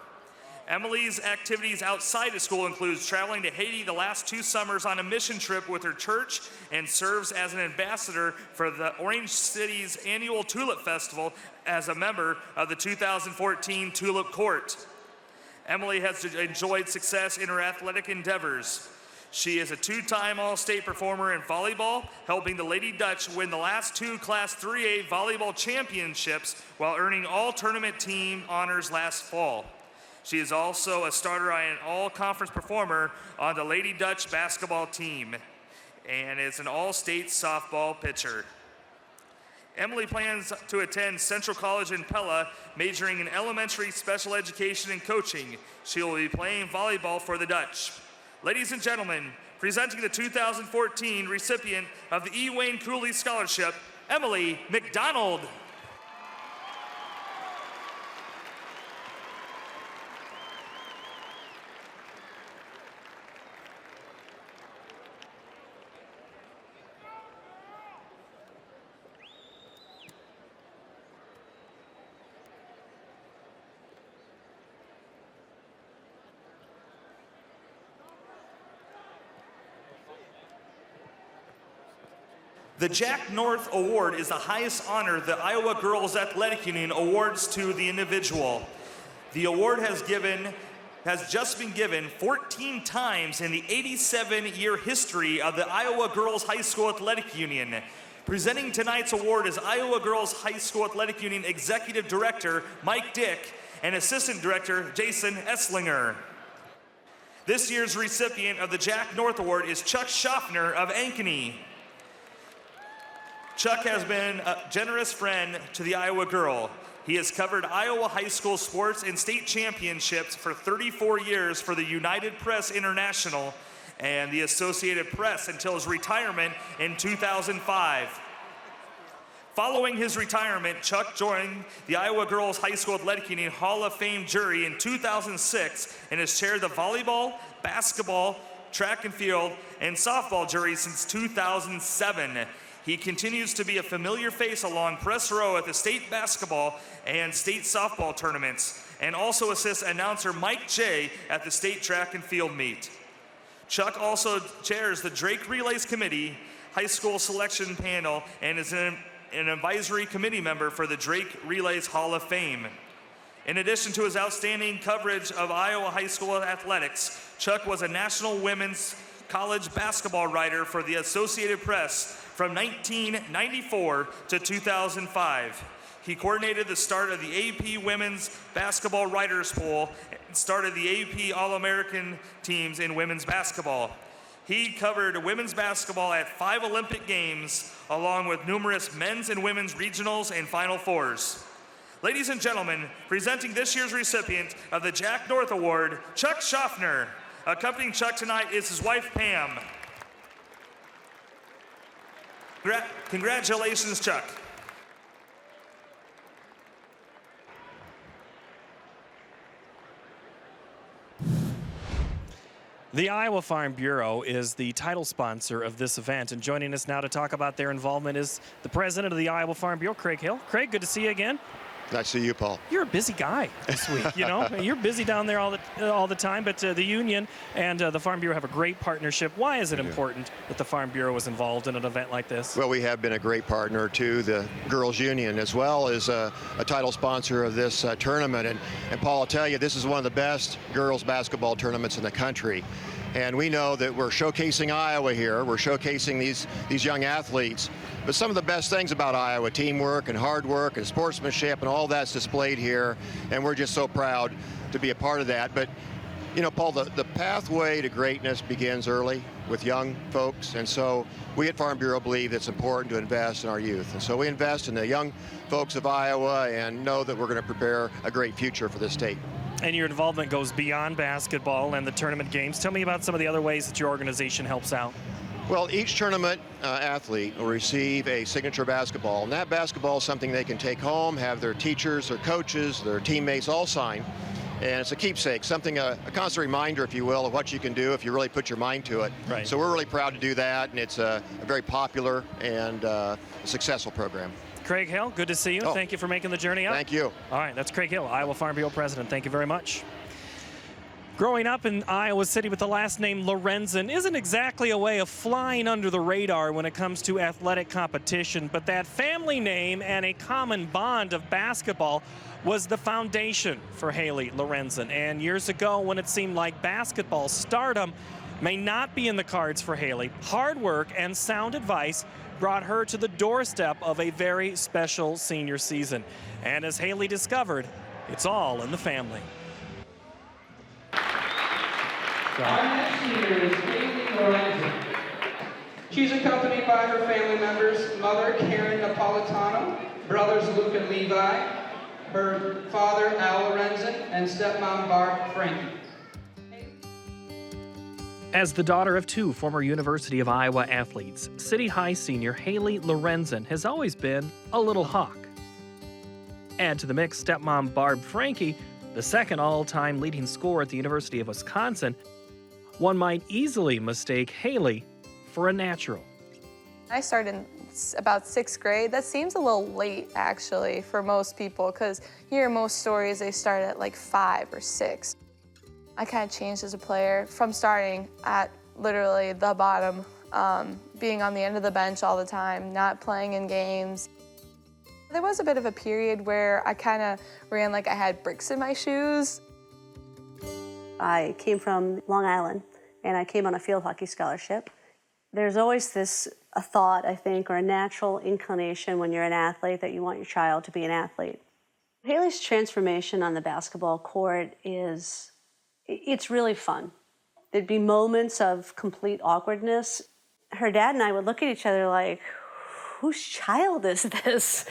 S10: Emily's activities outside of school includes traveling to Haiti the last 2 summers on a mission trip with her church and serves as an ambassador for the Orange City's annual Tulip Festival as a member of the 2014 Tulip Court. Emily has enjoyed success in her athletic endeavors. She is a 2-time All-State performer in volleyball, helping the Lady Dutch win the last 2 Class 3A volleyball championships while earning all tournament team honors last fall. She is also a starter and all-conference performer on the Lady Dutch basketball team and is an all-state softball pitcher. Emily plans to attend Central College in Pella, majoring in elementary special education and coaching. She will be playing volleyball for the Dutch. Ladies and gentlemen, presenting the 2014 recipient of the E. Wayne Cooley Scholarship, Emily McDonald. The Jack North Award is the highest honor the Iowa Girls Athletic Union awards to the individual. The award has just been given 14 times in the 87-year history of the Iowa Girls High School Athletic Union. Presenting tonight's award is Iowa Girls High School Athletic Union Executive Director Mike Dick and Assistant Director Jason Esslinger. This year's recipient of the Jack North Award is Chuck Schaffner of Ankeny. Chuck has been a generous friend to the Iowa Girl. He has covered Iowa high school sports and state championships for 34 years for the United Press International and the Associated Press until his retirement in 2005. Following his retirement, Chuck joined the Iowa Girls High School Athletic Union Hall of Fame jury in 2006 and has chaired the volleyball, basketball, track and field, and softball jury since 2007. He continues to be a familiar face along press row at the state basketball and state softball tournaments, and also assists announcer Mike Jay at the state track and field meet. Chuck also chairs the Drake Relays Committee, high school selection panel, and is an advisory committee member for the Drake Relays Hall of Fame. In addition to his outstanding coverage of Iowa high school athletics, Chuck was a national women's college basketball writer for the Associated Press from 1994 to 2005. He coordinated the start of the AP Women's Basketball Writers Pool and started the AP All-American teams in women's basketball. He covered women's basketball at 5 Olympic Games, along with numerous men's and women's regionals and Final Fours. Ladies and gentlemen, presenting this year's recipient of the Jack North Award, Chuck Schaffner. Accompanying Chuck tonight is his wife, Pam. Congratulations, Chuck.
S1: The Iowa Farm Bureau is the title sponsor of this event, and joining us now to talk about their involvement is the president of the Iowa Farm Bureau, Craig Hill. Craig, good to see you again.
S14: Nice to see you, Paul.
S1: You're a busy guy this week, you know. You're busy down there all the time, but the union and the Farm Bureau have a great partnership. Why is it important that the Farm Bureau is involved in an event like this?
S14: Well, we have been a great partner to the Girls Union, as well as a title sponsor of this tournament. And Paul, I'll tell you, this is one of the best girls basketball tournaments in the country. And we know that we're showcasing Iowa here. We're showcasing these young athletes. But some of the best things about Iowa, teamwork and hard work and sportsmanship and all that's displayed here. And we're just so proud to be a part of that. But, you know, Paul, the pathway to greatness begins early with young folks. And so we at Farm Bureau believe it's important to invest in our youth. And so we invest in the young folks of Iowa and know that we're going to prepare a great future for this state.
S1: And your involvement goes beyond basketball and the tournament games. Tell me about some of the other ways that your organization helps out.
S14: Well, each tournament athlete will receive a signature basketball, and that basketball is something they can take home, have their teachers, their coaches, their teammates all sign, and it's a keepsake, something, a constant reminder, if you will, of what you can do if you really put your mind to it.
S1: Right.
S14: So we're really proud to do that, and it's a very popular and successful program.
S1: Craig Hill, good to see you.
S14: Oh.
S1: Thank you for making the journey up.
S14: Thank you.
S1: All right, that's Craig Hill, Iowa Farm Bureau president. Thank you very much. Growing up in Iowa City with the last name Lorenzen isn't exactly a way of flying under the radar when it comes to athletic competition, but that family name and a common bond of basketball was the foundation for Haley Lorenzen. And years ago, when it seemed like basketball stardom may not be in the cards for Haley, hard work and sound advice brought her to the doorstep of a very special senior season. And as Haley discovered, it's all in the family.
S15: Our next senior is Haley Lorenzen. She's accompanied by her family members, mother Karen Napolitano, brothers Luke and Levi, her father Al Lorenzen, and stepmom Barb Frankie.
S1: As the daughter of two former University of Iowa athletes, City High senior Haley Lorenzen has always been a little hawk. Add to the mix stepmom Barb Frankie, the second all-time leading scorer at the University of Wisconsin. One might easily mistake Haley for a natural.
S16: I started in about 6th grade. That seems a little late, actually, for most people, because you hear most stories, they start at like 5 or 6. I kind of changed as a player from starting at literally the bottom, being on the end of the bench all the time, not playing in games. There was a bit of a period where I kind of ran like I had bricks in my shoes.
S17: I came from Long Island, and I came on a field hockey scholarship. There's always a thought, I think, or a natural inclination when you're an athlete that you want your child to be an athlete. Haley's transformation on the basketball court it's really fun. There'd be moments of complete awkwardness. Her dad and I would look at each other like, whose child is this?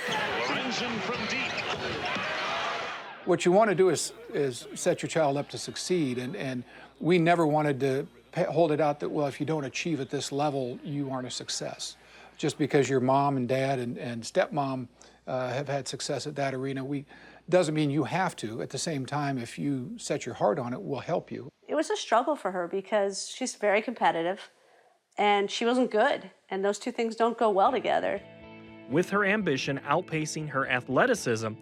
S18: What you want to do is set your child up to succeed, and we never wanted to hold it out that, well, if you don't achieve at this level, you aren't a success. Just because your mom and dad and stepmom have had success at that arena, doesn't mean you have to. At the same time, if you set your heart on it, we'll help you.
S17: It was a struggle for her because she's very competitive, and she wasn't good, and those two things don't go well together.
S1: With her ambition outpacing her athleticism,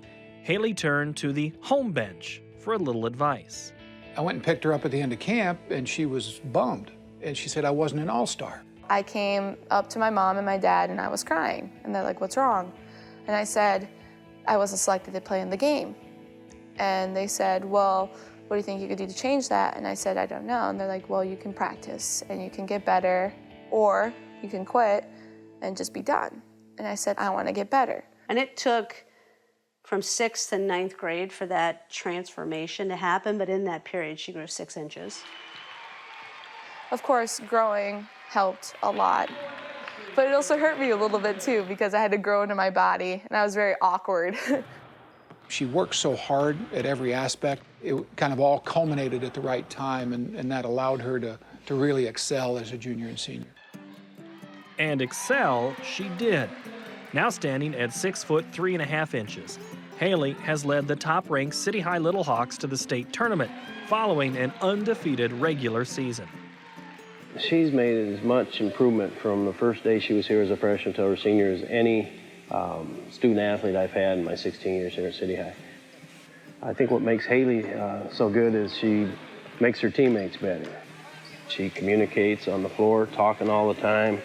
S1: Haley turned to the home bench for a little advice.
S18: I went and picked her up at the end of camp, and she was bummed. And she said I wasn't an all-star.
S16: I came up to my mom and my dad, and I was crying. And they're like, what's wrong? And I said, I wasn't selected to play in the game. And they said, well, what do you think you could do to change that? And I said, I don't know. And they're like, well, you can practice, and you can get better, or you can quit and just be done. And I said, I want to get better.
S17: And it took from 6th and 9th grade for that transformation to happen, but in that period, she grew 6 inches.
S16: Of course, growing helped a lot, but it also hurt me a little bit too, because I had to grow into my body, and I was very awkward.
S18: She worked so hard at every aspect. It kind of all culminated at the right time, and that allowed her to really excel as a junior and senior.
S1: And excel she did. Now standing at 6 foot 3.5 inches, Haley has led the top-ranked City High Little Hawks to the state tournament, following an undefeated regular season.
S19: She's made as much improvement from the first day she was here as a freshman to her senior as any student athlete I've had in my 16 years here at City High. I think what makes Haley so good is she makes her teammates better. She communicates on the floor, talking all the time.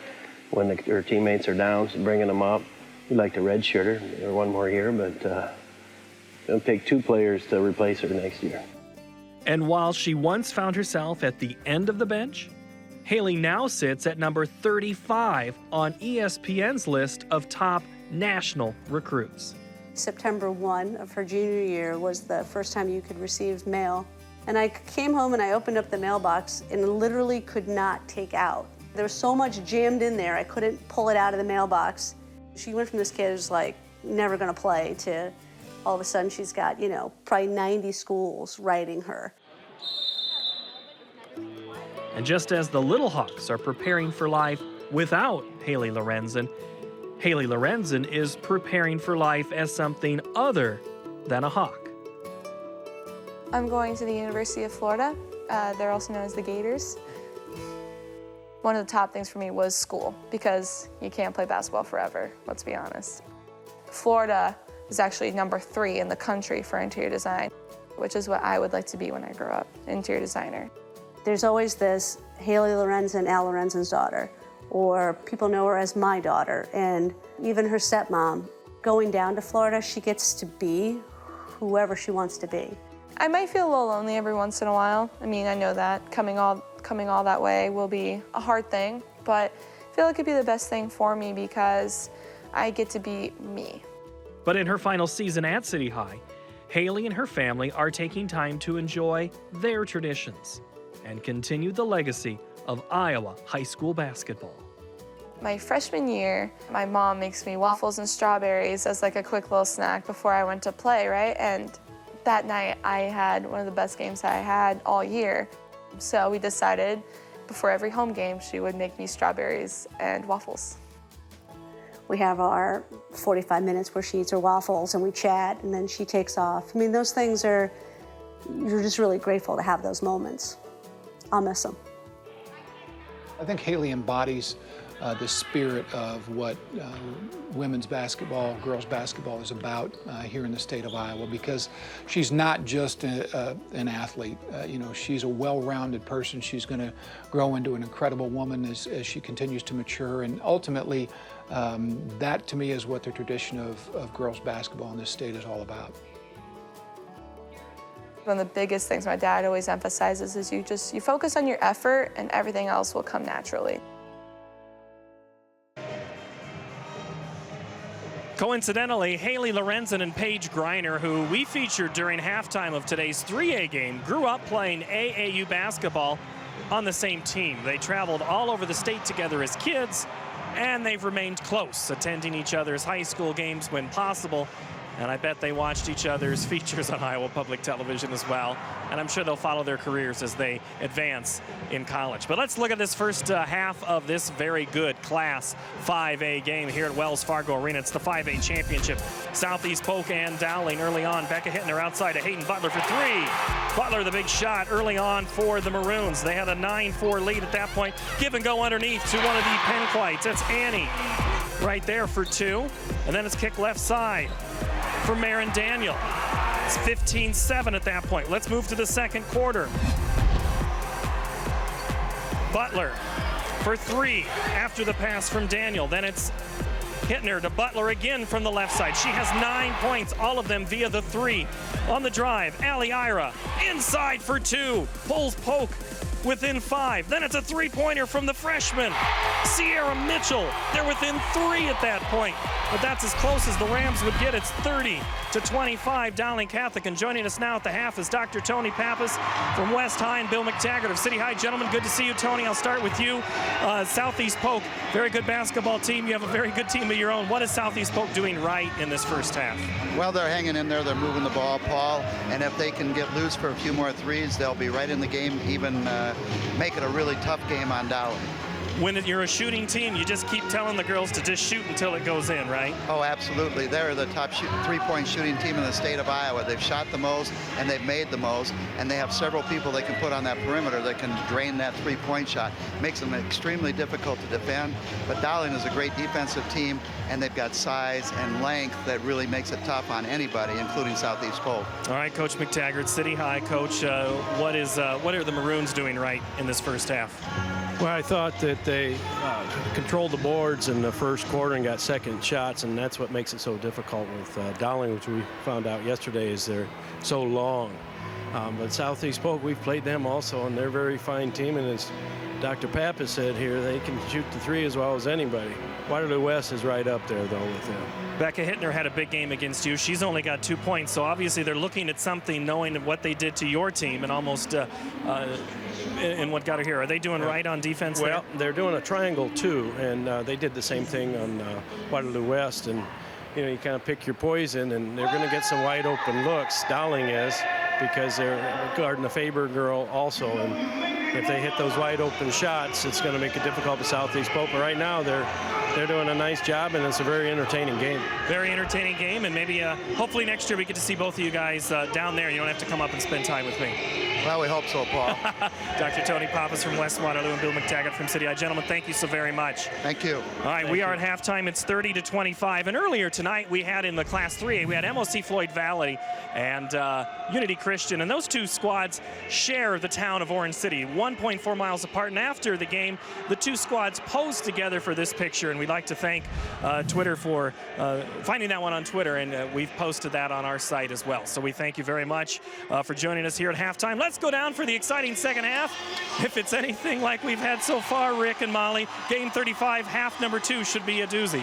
S19: When her teammates are down, she's bringing them up. We'd like to redshirt her one more year, but it'll take 2 players to replace her next year.
S1: And while she once found herself at the end of the bench, Haley now sits at number 35 on ESPN's list of top national recruits.
S17: September 1 of her junior year was the first time you could receive mail. And I came home and I opened up the mailbox and literally could not take out. There was so much jammed in there, I couldn't pull it out of the mailbox. She went from this kid who's like never gonna play to all of a sudden she's got, probably 90 schools writing her.
S1: And just as the Little Hawks are preparing for life without Haley Lorenzen is preparing for life as something other than a Hawk.
S16: I'm going to the University of Florida. They're also known as the Gators. One of the top things for me was school, because you can't play basketball forever, let's be honest. Florida is actually number 3 in the country for interior design. which is what I would like to be when I grow up, interior designer.
S17: There's always this Haley Lorenzen, Al Lorenzen's daughter, or people know her as my daughter, and even her stepmom. Going down to Florida, she gets to be whoever she wants to be.
S16: I might feel a little lonely every once in a while. I mean, I know that coming all that way will be a hard thing, but I feel like it'd be the best thing for me because I get to be me.
S1: But in her final season at City High, Haley and her family are taking time to enjoy their traditions and continue the legacy of Iowa high school basketball.
S16: My freshman year, my mom makes me waffles and strawberries as like a quick little snack before I went to play, right? And that night I had one of the best games I had all year. So we decided before every home game, she would make me strawberries and waffles.
S17: We have our 45 minutes where she eats her waffles and we chat and then she takes off. I mean, those things you're just really grateful to have those moments. I'll miss them.
S18: I think Haley embodies the spirit of what women's basketball, girls basketball is about here in the state of Iowa, because she's not just an athlete. She's a well-rounded person. She's going to grow into an incredible woman as she continues to mature, and ultimately that to me is what the tradition of girls basketball in this state is all about.
S16: One of the biggest things my dad always emphasizes is you focus on your effort and everything else will come naturally.
S1: Coincidentally, Haley Lorenzen and Paige Greiner, who we featured during halftime of today's 3A game, grew up playing AAU basketball on the same team. They traveled all over the state together as kids, and they've remained close, attending each other's high school games when possible. And I bet they watched each other's features on Iowa Public Television as well. And I'm sure they'll follow their careers as they advance in college. But let's look at this first half of this very good Class 5A game here at Wells Fargo Arena. It's the 5A championship. Southeast Polk and Dowling early on. Becca Hittner outside to Hayden Butler for three. Butler, the big shot early on for the Maroons. They had a 9-4 lead at that point. Give and go underneath to one of the Penquites. That's Annie right there for two. And then it's kick left side for Marin Daniel. It's 15-7 at that point. Let's move to the second quarter. Butler for three after the pass from Daniel. Then it's Hittner to Butler again from the left side. She has 9 points, all of them via the three. On the drive, Ali Ira inside for two. Pulls Polk within 5. Then it's a three-pointer from the freshman, Sierra Mitchell. They're within 3 at that point, but that's as close as the Rams would get. It's 30-25, Dowling Catholic. And joining us now at the half is Dr. Tony Pappas from West High and Bill McTaggart of City High. Gentlemen, good to see you. Tony, I'll start with you. Southeast Polk, very good basketball team. You have a very good team of your own. What is Southeast Polk doing right in this first half?
S20: Well, they're hanging in there. They're moving the ball, Paul. And if they can get loose for a few more threes, they'll be right in the game, even make it a really tough game on Dowling.
S1: When you're a shooting team, you just keep telling the girls to just shoot until it goes in, right?
S20: Oh, absolutely. They're the top three-point shooting team in the state of Iowa. They've shot the most, and they've made the most, and they have several people they can put on that perimeter that can drain that three-point shot. Makes them extremely difficult to defend, but Dowling is a great defensive team, and they've got size and length that really makes it tough on anybody, including Southeast Polk.
S1: All right, Coach McTaggart, City High. Coach, what are the Maroons doing right in this first half?
S21: Well, I thought that they controlled the boards in the first quarter and got second shots, and that's what makes it so difficult with Dowling, which we found out yesterday is they're so long. But Southeast Polk, we've played them also, and they're a very fine team, and as Dr. Pappas said here, they can shoot the three as well as anybody. Waterloo West is right up there, though, with them.
S1: Becca Hittner had a big game against you. She's only got 2 points, so obviously they're looking at something, knowing what they did to your team and almost in what got her here. Are they doing right on defense?
S21: Well, they're doing a triangle, too, and they did the same thing on Waterloo West. And, you kind of pick your poison, and they're going to get some wide open looks, Dowling is, because they're guarding the Faber girl also. And if they hit those wide open shots, it's going to make it difficult for Southeast Polk. But right now, they're doing a nice job, and it's a very entertaining game.
S1: Very entertaining game, and maybe hopefully next year we get to see both of you guys down there. You don't have to come up and spend time with me.
S20: Well, we hope so, Paul.
S1: Dr. Tony Pappas from West Waterloo and Bill McTaggart from City High. Gentlemen, thank you so very much.
S20: Thank you.
S1: All right, we are at halftime. It's 30-25. And earlier tonight, we had in the Class 3A, we had MOC Floyd Valley and Unity Christian. And those two squads share the town of Orange City, 1.4 miles apart. And after the game, the two squads posed together for this picture. And we'd like to thank Twitter for finding that one on Twitter. And we've posted that on our site as well. So we thank you very much for joining us here at halftime. Let's go down for the exciting second half. If it's anything like we've had so far, Rick and Molly, game 35, half number 2 should be a doozy.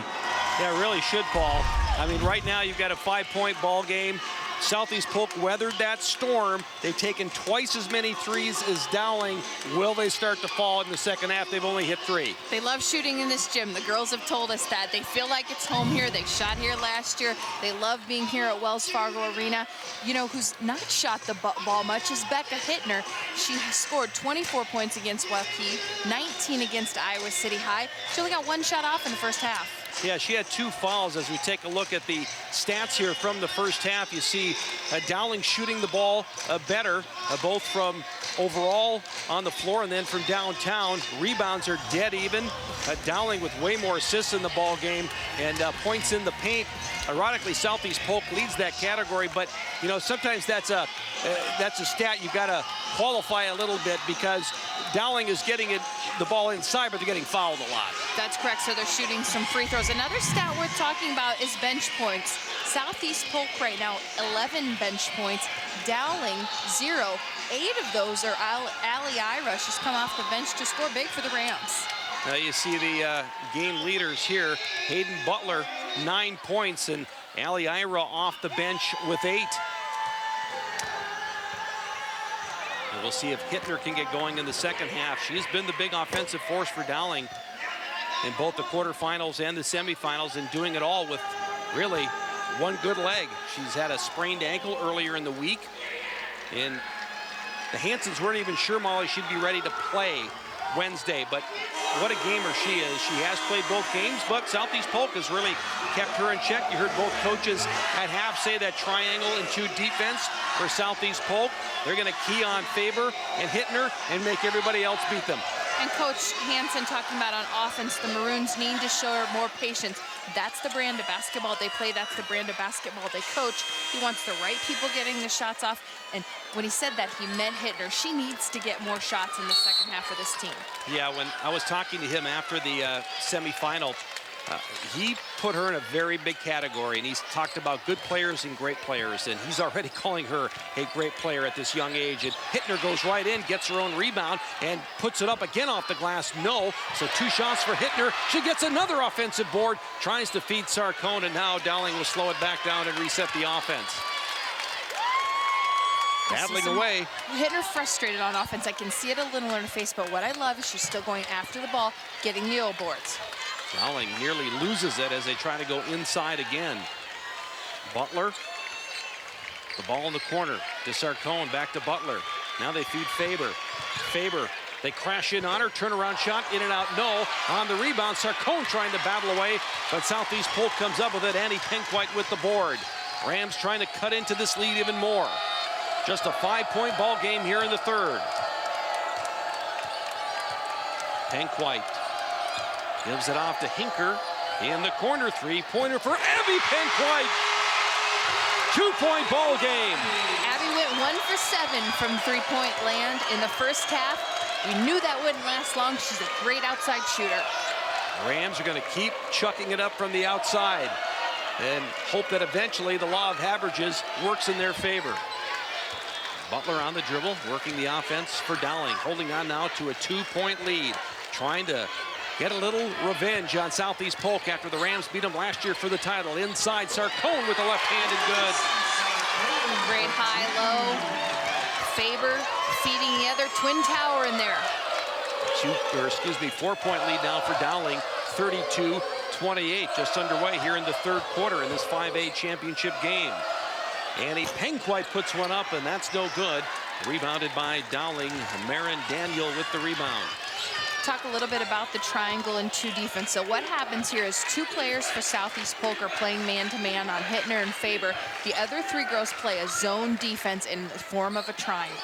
S8: Yeah, it really should, Paul. I mean, right now you've got a 5-point ball game. Southeast Polk weathered that storm. They've taken twice as many threes as Dowling. Will they start to fall in the second half? They've only hit 3.
S9: They love shooting in this gym. The girls have told us that. They feel like it's home here. They shot here last year. They love being here at Wells Fargo Arena. You know, who's not shot the ball much is Becca Hittner. She has scored 24 points against Waukee, 19 against Iowa City High. She only got 1 shot off in the first half.
S8: Yeah, she had 2 fouls. As we take a look at the stats here from the first half, you see Dowling shooting the ball better, both from overall on the floor and then from downtown. Rebounds are dead even. Dowling with way more assists in the ball game and points in the paint. Ironically, Southeast Polk leads that category, but you know, sometimes that's a stat you got to qualify a little bit, because Dowling is getting the ball inside, but they're getting fouled a lot.
S9: That's correct, so they're shooting some free throws. Another stat worth talking about is bench points. Southeast Polk right now, 11 bench points. Dowling, 0. 8 of those are Allie Ira. She's come off the bench to score big for the Rams.
S8: Now you see the game leaders here. Hayden Butler, 9 points, and Allie Ira off the bench with 8. And we'll see if Hittner can get going in the second half. She's been the big offensive force for Dowling in both the quarterfinals and the semifinals, and doing it all with really one good leg. She's had a sprained ankle earlier in the week, and the Hansons weren't even sure, Molly, she'd be ready to play Wednesday, but what a gamer she is. She has played both games, but Southeast Polk has really kept her in check. You heard both coaches at half say that triangle and 2 defense for Southeast Polk. They're going to key on Faber and Hittner and make everybody else beat them.
S9: And Coach Hansen talking about on offense, the Maroons need to show more patience. That's the brand of basketball they play. That's the brand of basketball they coach. He wants the right people getting the shots off. And when he said that, he meant Hittner. She needs to get more shots in the second half of this team.
S8: Yeah, when I was talking to him after the semifinal, he put her in a very big category, and he's talked about good players and great players, and he's already calling her a great player at this young age. And Hittner goes right in, gets her own rebound, and puts it up again off the glass. No, so 2 shots for Hittner. She gets another offensive board, tries to feed Sarcone, and now Dowling will slow it back down and reset the offense. Battling away.
S9: Hittner frustrated on offense. I can see it a little in her face, but what I love is she's still going after the ball, getting the O boards.
S8: Dowling nearly loses it as they try to go inside again. Butler, the ball in the corner to Sarcone, back to Butler. Now they feed Faber. Faber, they crash in on her, turnaround shot, in and out, no. On the rebound, Sarcone trying to battle away, but Southeast Polk comes up with it. Annie Penkwhite with the board. Rams trying to cut into this lead even more. Just a 5-point ball game here in the third. Penkwhite gives it off to Hinker in the corner. 3-pointer for Abby Penkwhite. 2-point ball game.
S9: Abby went 1 for 7 from 3-point land in the first half. We knew that wouldn't last long. She's a great outside shooter.
S8: Rams are going to keep chucking it up from the outside and hope that eventually the law of averages works in their favor. Butler on the dribble, working the offense for Dowling, holding on now to a 2-point lead, trying to get a little revenge on Southeast Polk after the Rams beat them last year for the title. Inside, Sarcone with the left-handed good.
S9: Great high-low. Faber feeding the other twin tower in there.
S8: 4-point lead now for Dowling, 32-28, just underway here in the third quarter in this 5A championship game. Annie Penkwhite puts one up, and that's no good. Rebounded by Dowling. Marin Daniel with the rebound.
S9: Talk a little bit about the triangle and 2 defense. So what happens here is 2 players for Southeast Polk are playing man-to-man on Hittner and Faber. The other 3 girls play a zone defense in the form of a triangle.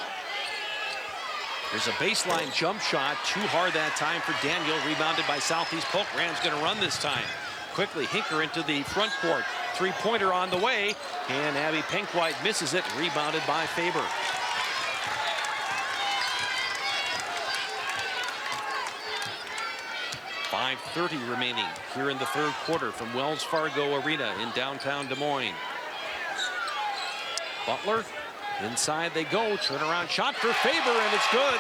S8: There's a baseline jump shot, too hard that time for Daniel, rebounded by Southeast Polk. Rams going to run this time. Quickly, Hinker into the front court. Three-pointer on the way, and Abby Pinkwhite misses it, rebounded by Faber. .5:30 remaining here in the third quarter from Wells Fargo Arena in downtown Des Moines. Butler, inside they go, turnaround shot for Faber, and it's good.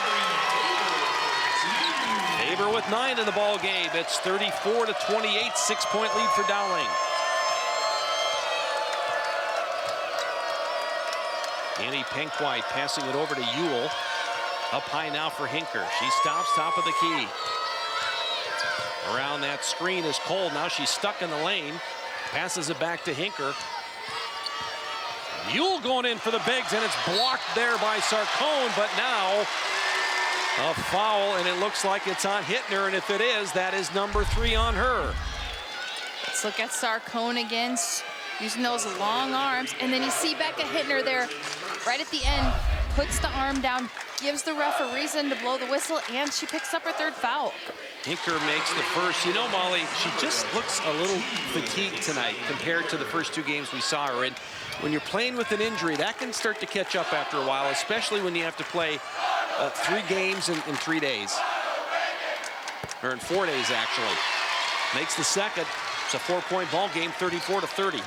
S8: Faber with 9 in the ball game. It's 34-28, 6-point lead for Dowling. Annie Pinkwhite passing it over to Ewell. Up high now for Hinker. She stops top of the key. Around that screen is Cole. Now she's stuck in the lane. Passes it back to Hinker. Ewell going in for the bigs, and it's blocked there by Sarcone, but now a foul, and it looks like it's on Hittner, and if it is, that is number 3 on her.
S9: Let's look at Sarcone again, using those long arms, and then you see Becca Hittner there right at the end, puts the arm down, gives the ref a reason to blow the whistle, and she picks up her 3rd foul.
S8: Hinker makes the first. You know, Molly, she just looks a little fatigued tonight compared to the first 2 games we saw her in. When you're playing with an injury, that can start to catch up after a while, especially when you have to play 3 games in 3 days. Or in 4 days, actually. Makes the second. It's a 4-point ball game, 34-30.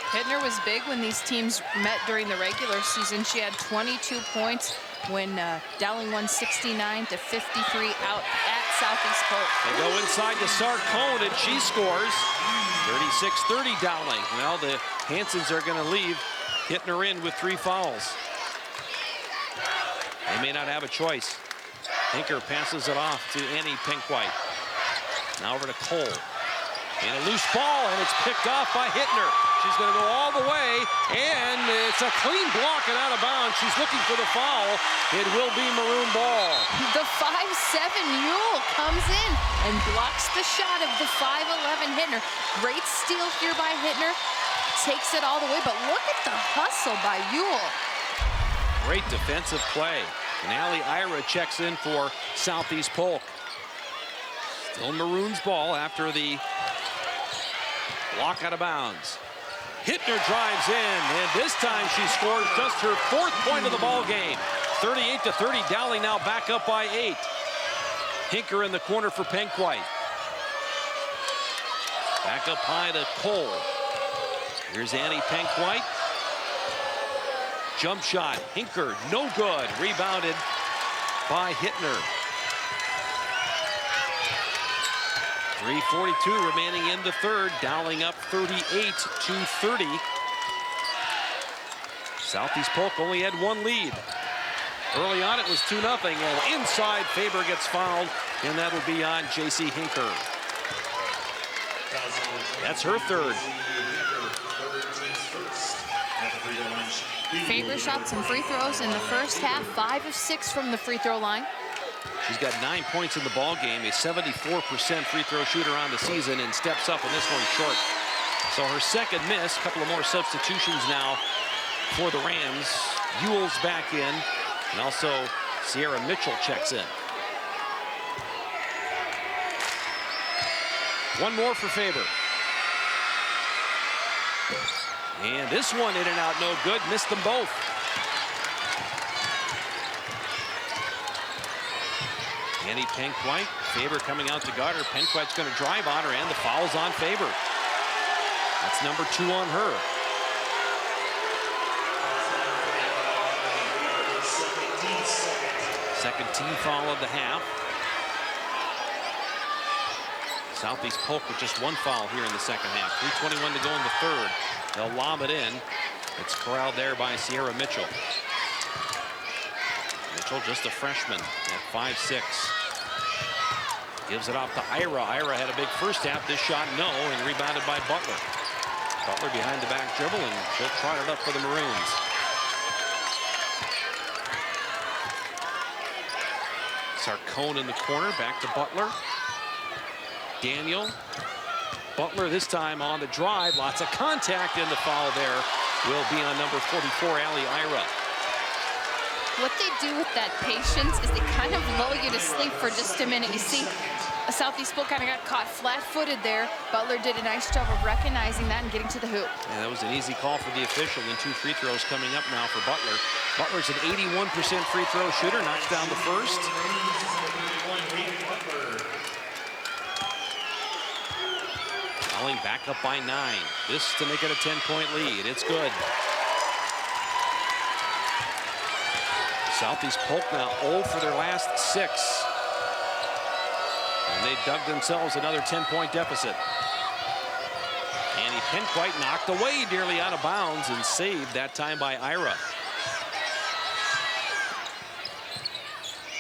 S9: Hittner was big when these teams met during the regular season. She had 22 points when Dowling won 69-53 out at Southeast Polk.
S8: They go inside to Sarcone, and she scores. 36-30 Dowling. Well, the Hansons are going to leave Hittner in with 3 fouls. They may not have a choice. Hinker passes it off to Annie Pinkwhite. Now over to Cole. And a loose ball, and it's picked off by Hittner. She's going to go all the way, and it's a clean block and out of bounds. She's looking for the foul. It will be maroon ball.
S9: The 5'7" Ewell comes in and blocks the shot of the 5'11" Hittner. Great steal here by Hittner. Takes it all the way, but look at the hustle by Ewell.
S8: Great defensive play. And Allie Ira checks in for Southeast Polk. Still Maroons ball after the block out of bounds. Hittner drives in, and this time she scores just her 4th point of the ball game. 38-30, Dowling now back up by 8. Hinker in the corner for Pinkwhite. Back up high to Cole. Here's Annie Pinkwhite. Jump shot, Hinker, no good. Rebounded by Hittner. 3:42 remaining in the third. Dowling up 38-30. Southeast Polk only had 1 lead. Early on, it was 2-0, and inside, Faber gets fouled, and that'll be on J.C. Hinker. That's her 3rd.
S9: Faber shot some free throws in the first half, 5 of 6 from the free throw line.
S8: She's got 9 points in the ball game, a 74% free throw shooter on the season, and steps up, and this one's short. So her 2nd miss. A couple of more substitutions now for the Rams. Ewell's back in, and also Sierra Mitchell checks in. 1 more for Faber. And this one in and out, no good. Missed them both. Annie Pinkwhite, Faber coming out to guard her. Pinkwhite's going to drive on her, and the foul's on Faber. That's number 2 on her. Second team foul of the half. Southeast Polk with just 1 foul here in the second half. 3:21 to go in the third. They'll lob it in. It's corralled there by Sierra Mitchell. Mitchell, just a freshman at 5'6". Gives it off to Ira. Ira had a big first half. This shot, no, and rebounded by Butler. Butler behind the back dribble, and she'll trot it up for the Maroons. Sarcone in the corner, back to Butler. Daniel. Butler this time on the drive. Lots of contact, and the foul there will be on number 44, Allie Ira.
S9: What they do with that patience is they kind of lull you to sleep for just a minute. You see, Southeast Polk kind of got caught flat-footed there. Butler did a nice job of recognizing that and getting to the hoop.
S8: Yeah, that was an easy call for the official, and 2 free throws coming up now for Butler. Butler's an 81% free throw shooter, knocks down the first. Dowling back up by 9. This to make it a 10-point lead. It's good. Southeast Polk now 0 for their last 6. And they dug themselves another 10-point deficit. Annie Penquite knocked away nearly out of bounds and saved that time by Ira.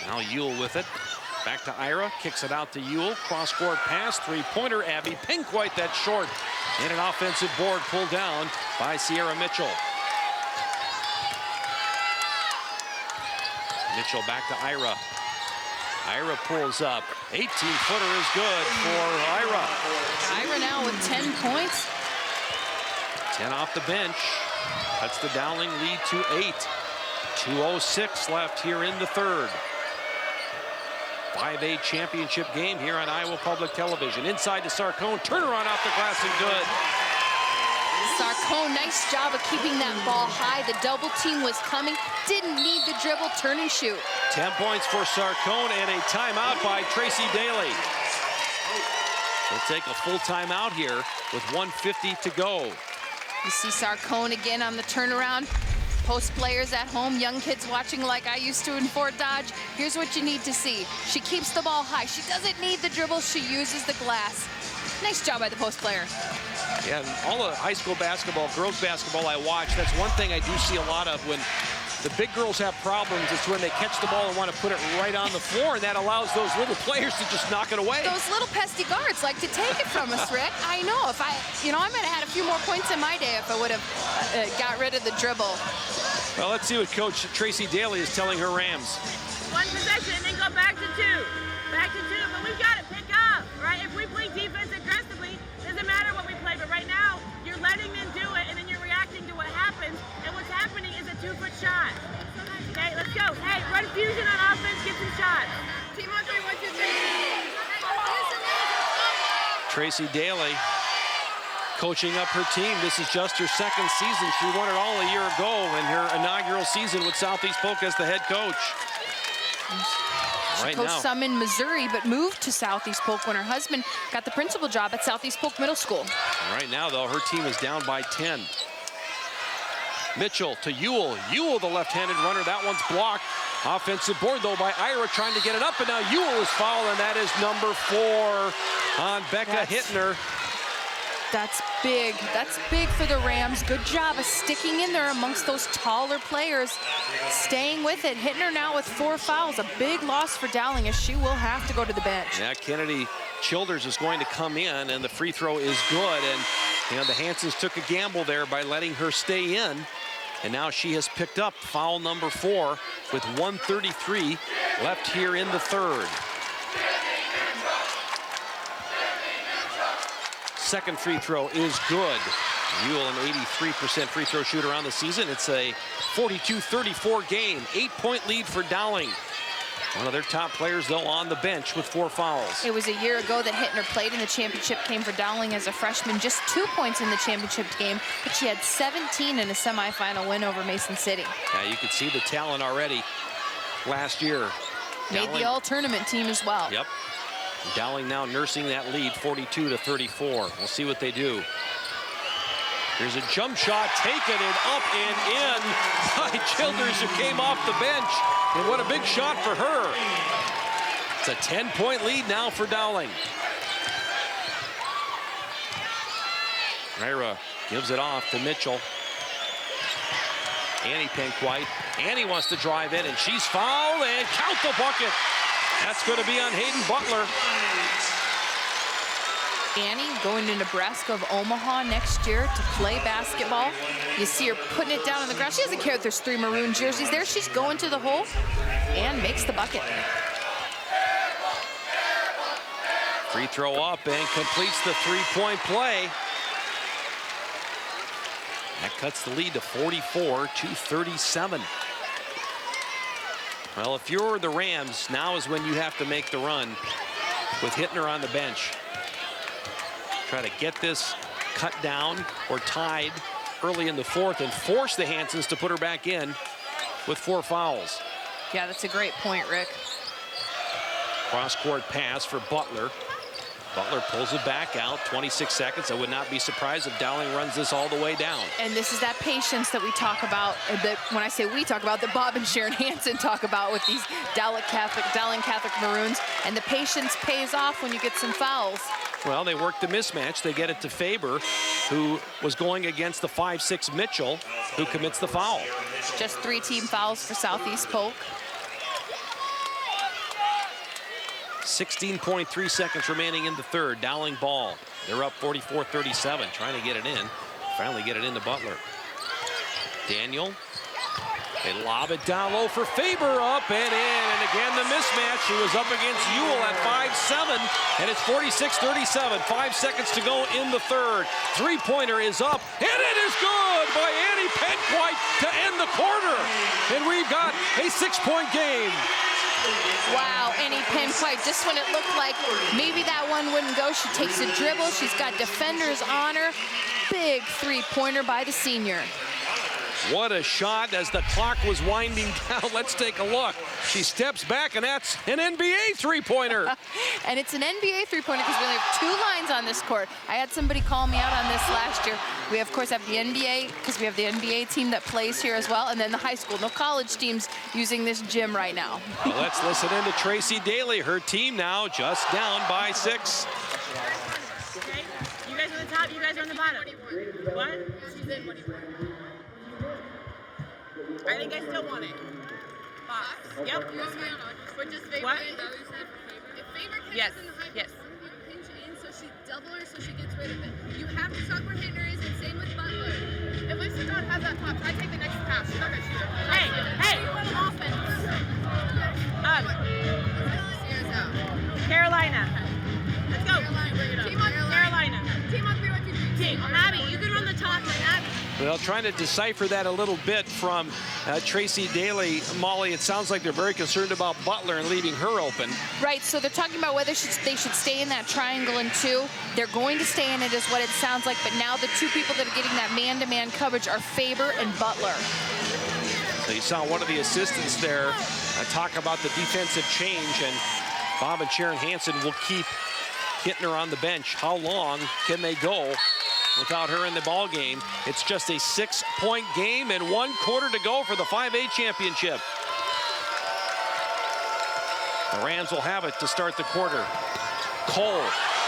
S8: Now Ewell with it. Back to Ira, kicks it out to Ewell. Cross-court pass, three-pointer, Abby Penquite, that's short. And an offensive board pulled down by Sierra Mitchell. Mitchell back to Ira. Ira pulls up. 18-footer is good for Ira.
S9: Ira now with 10 points.
S8: 10 off the bench. Cuts the Dowling lead to 8. 2:06 left here in the third. 5A championship game here on Iowa Public Television. Inside to Sarcone. Turnaround off the glass and good.
S9: Sarcone, nice job of keeping that ball high. The double team was coming. Didn't need the dribble, turn and shoot.
S8: 10 points for Sarcone and a timeout by Tracy Daly. We'll take a full timeout here with 1:50 to go.
S9: You see Sarcone again on the turnaround. Post players at home, young kids watching like I used to in Fort Dodge. Here's what you need to see. She keeps the ball high. She doesn't need the dribble. She uses the glass. Nice job by the post player.
S8: Yeah, and all the high school basketball, girls basketball I watch, that's one thing I do see a lot of when the big girls have problems. It's when they catch the ball and want to put it right on the floor, and that allows those little players to just knock it away.
S9: Those little pesky guards like to take it from us, Rick. I know. If I might have had a few more points in my day if I would have got rid of the dribble.
S8: Well, let's see what Coach Tracy Daly is telling her Rams.
S2: One possession and then go back to 2. Back to 2, but we've got to pick up, right? If we play defense aggressively, doesn't matter what we play, but right now, you're letting them do it, and then you're reacting to what happens, and what's happening is a 2-foot shot. Okay, let's go. Hey, run fusion on offense, get some shots. Team on 3, 1, 2, 3.
S8: Tracy Daly coaching up her team. This is just her second season. She won it all a year ago in her inaugural season with Southeast Polk as the head coach.
S9: She coached some in Missouri, but moved to Southeast Polk when her husband got the principal job at Southeast Polk Middle School.
S8: Right now, though, her team is down by 10. Mitchell to Ewell. Ewell, the left-handed runner. That one's blocked. Offensive board, though, by Ira trying to get it up, and now Ewell is fouled, and that is number 4 on Becca Hittner.
S9: That's big. That's big for the Rams. Good job of sticking in there amongst those taller players, staying with it. Hittner now with 4 fouls. A big loss for Dowling as she will have to go to the bench.
S8: Yeah, Kennedy Childers is going to come in, and the free throw is good. And the Hansons took a gamble there by letting her stay in. And now she has picked up foul number 4 with 1:33 left here in the third. Second free throw is good. Ewell, an 83% free throw shooter on the season. It's a 42-34 game. 8-point lead for Dowling. One of their top players, though, on the bench with 4 fouls.
S9: It was a year ago that Hittner played in the championship game for Dowling as a freshman. Just 2 points in the championship game, but she had 17 in a semifinal win over Mason City.
S8: Yeah, you could see the talent already last year.
S9: Made the all-tournament team as well.
S8: Yep. Dowling now nursing that lead, 42-34. We'll see what they do. Here's a jump shot, taken and up and in by Childers, who came off the bench. And what a big shot for her. It's a 10-point lead now for Dowling. Ira gives it off to Mitchell. Annie Penquite. Annie wants to drive in, and she's fouled, and count the bucket. That's going to be on Hayden Butler.
S9: Annie going to Nebraska of Omaha next year to play basketball. You see her putting it down on the ground. She doesn't care if there's 3 maroon jerseys there. She's going to the hole and makes the bucket.
S8: Free throw up and completes the 3-point play. That cuts the lead to 44-37. Well, if you're the Rams, now is when you have to make the run with Hittner on the bench. Try to get this cut down or tied early in the fourth and force the Hansons to put her back in with 4 fouls.
S9: Yeah, that's a great point, Rick.
S8: Cross-court pass for Butler. Butler pulls it back out, 26 seconds. I would not be surprised if Dowling runs this all the way down.
S9: And this is that patience that we talk about, that when I say we talk about, that Bob and Sharon Hansen talk about with these Dowling Catholic Maroons. And the patience pays off when you get some fouls.
S8: Well, they work the mismatch. They get it to Faber, who was going against the 5'6" Mitchell, who commits the foul.
S9: Just 3 team fouls for Southeast Polk.
S8: 16.3 seconds remaining in the third. Dowling ball. They're up 44-37, trying to get it in. Finally get it into Butler. Daniel. They lob it down low for Faber, up and in. And again, the mismatch. He was up against Ewell at 5'7", and it's 46-37. 5 seconds to go in the third. Three-pointer is up, and it is good by Annie Penquite to end the quarter. And we've got a 6-point game.
S9: Wow, Annie Penquite, just when it looked like maybe that one wouldn't go, she takes a dribble. She's got defenders on her. Big three-pointer by the senior.
S8: What a shot as the clock was winding down. Let's take a look. She steps back, and that's an NBA three-pointer.
S9: And it's an NBA three-pointer because we only have 2 lines on this court. I had somebody call me out on this last year. We, of course, have the NBA because we have the NBA team that plays here as well, and then the high school. No college teams using this gym right now.
S8: Well, let's listen in to Tracy Daly. Her team now just down by 6.
S2: Okay, you guys are on the top, you guys are on the bottom. What? She's in 24. I think I still want it. Box. Yep.
S12: But just Faber
S2: What?
S12: and the other side for Faber. If Faber
S2: Yes.
S12: catches in the high
S2: Yes.
S12: post, you pinch in so she double her so she gets rid of it. You have to stop where Hittner is, and same with Butler. If Lisa Dawn has that top, try to take the next pass. She's not going to shoot it.
S2: Hey!
S12: Offense. Sierra's out.
S2: Carolina. Let's go.
S12: Carolina, bring it up.
S2: Team on Carolina.
S12: Team on 3, 1, 2, 3.
S2: Team. Abby, you can run the top and Abby.
S8: Well, trying to decipher that a little bit from Tracy Daly. Molly, it sounds like they're very concerned about Butler and leaving her open.
S9: Right, so they're talking about whether they should stay in that triangle in 2. They're going to stay in it is what it sounds like, but now the 2 people that are getting that man-to-man coverage are Faber and Butler.
S8: So you saw one of the assistants there talk about the defensive change, and Bob and Sharon Hansen will keep Hittner on the bench. How long can they go without her in the ball game? It's just a 6-point game and 1 quarter to go for the 5A championship. The Rams will have it to start the quarter. Cole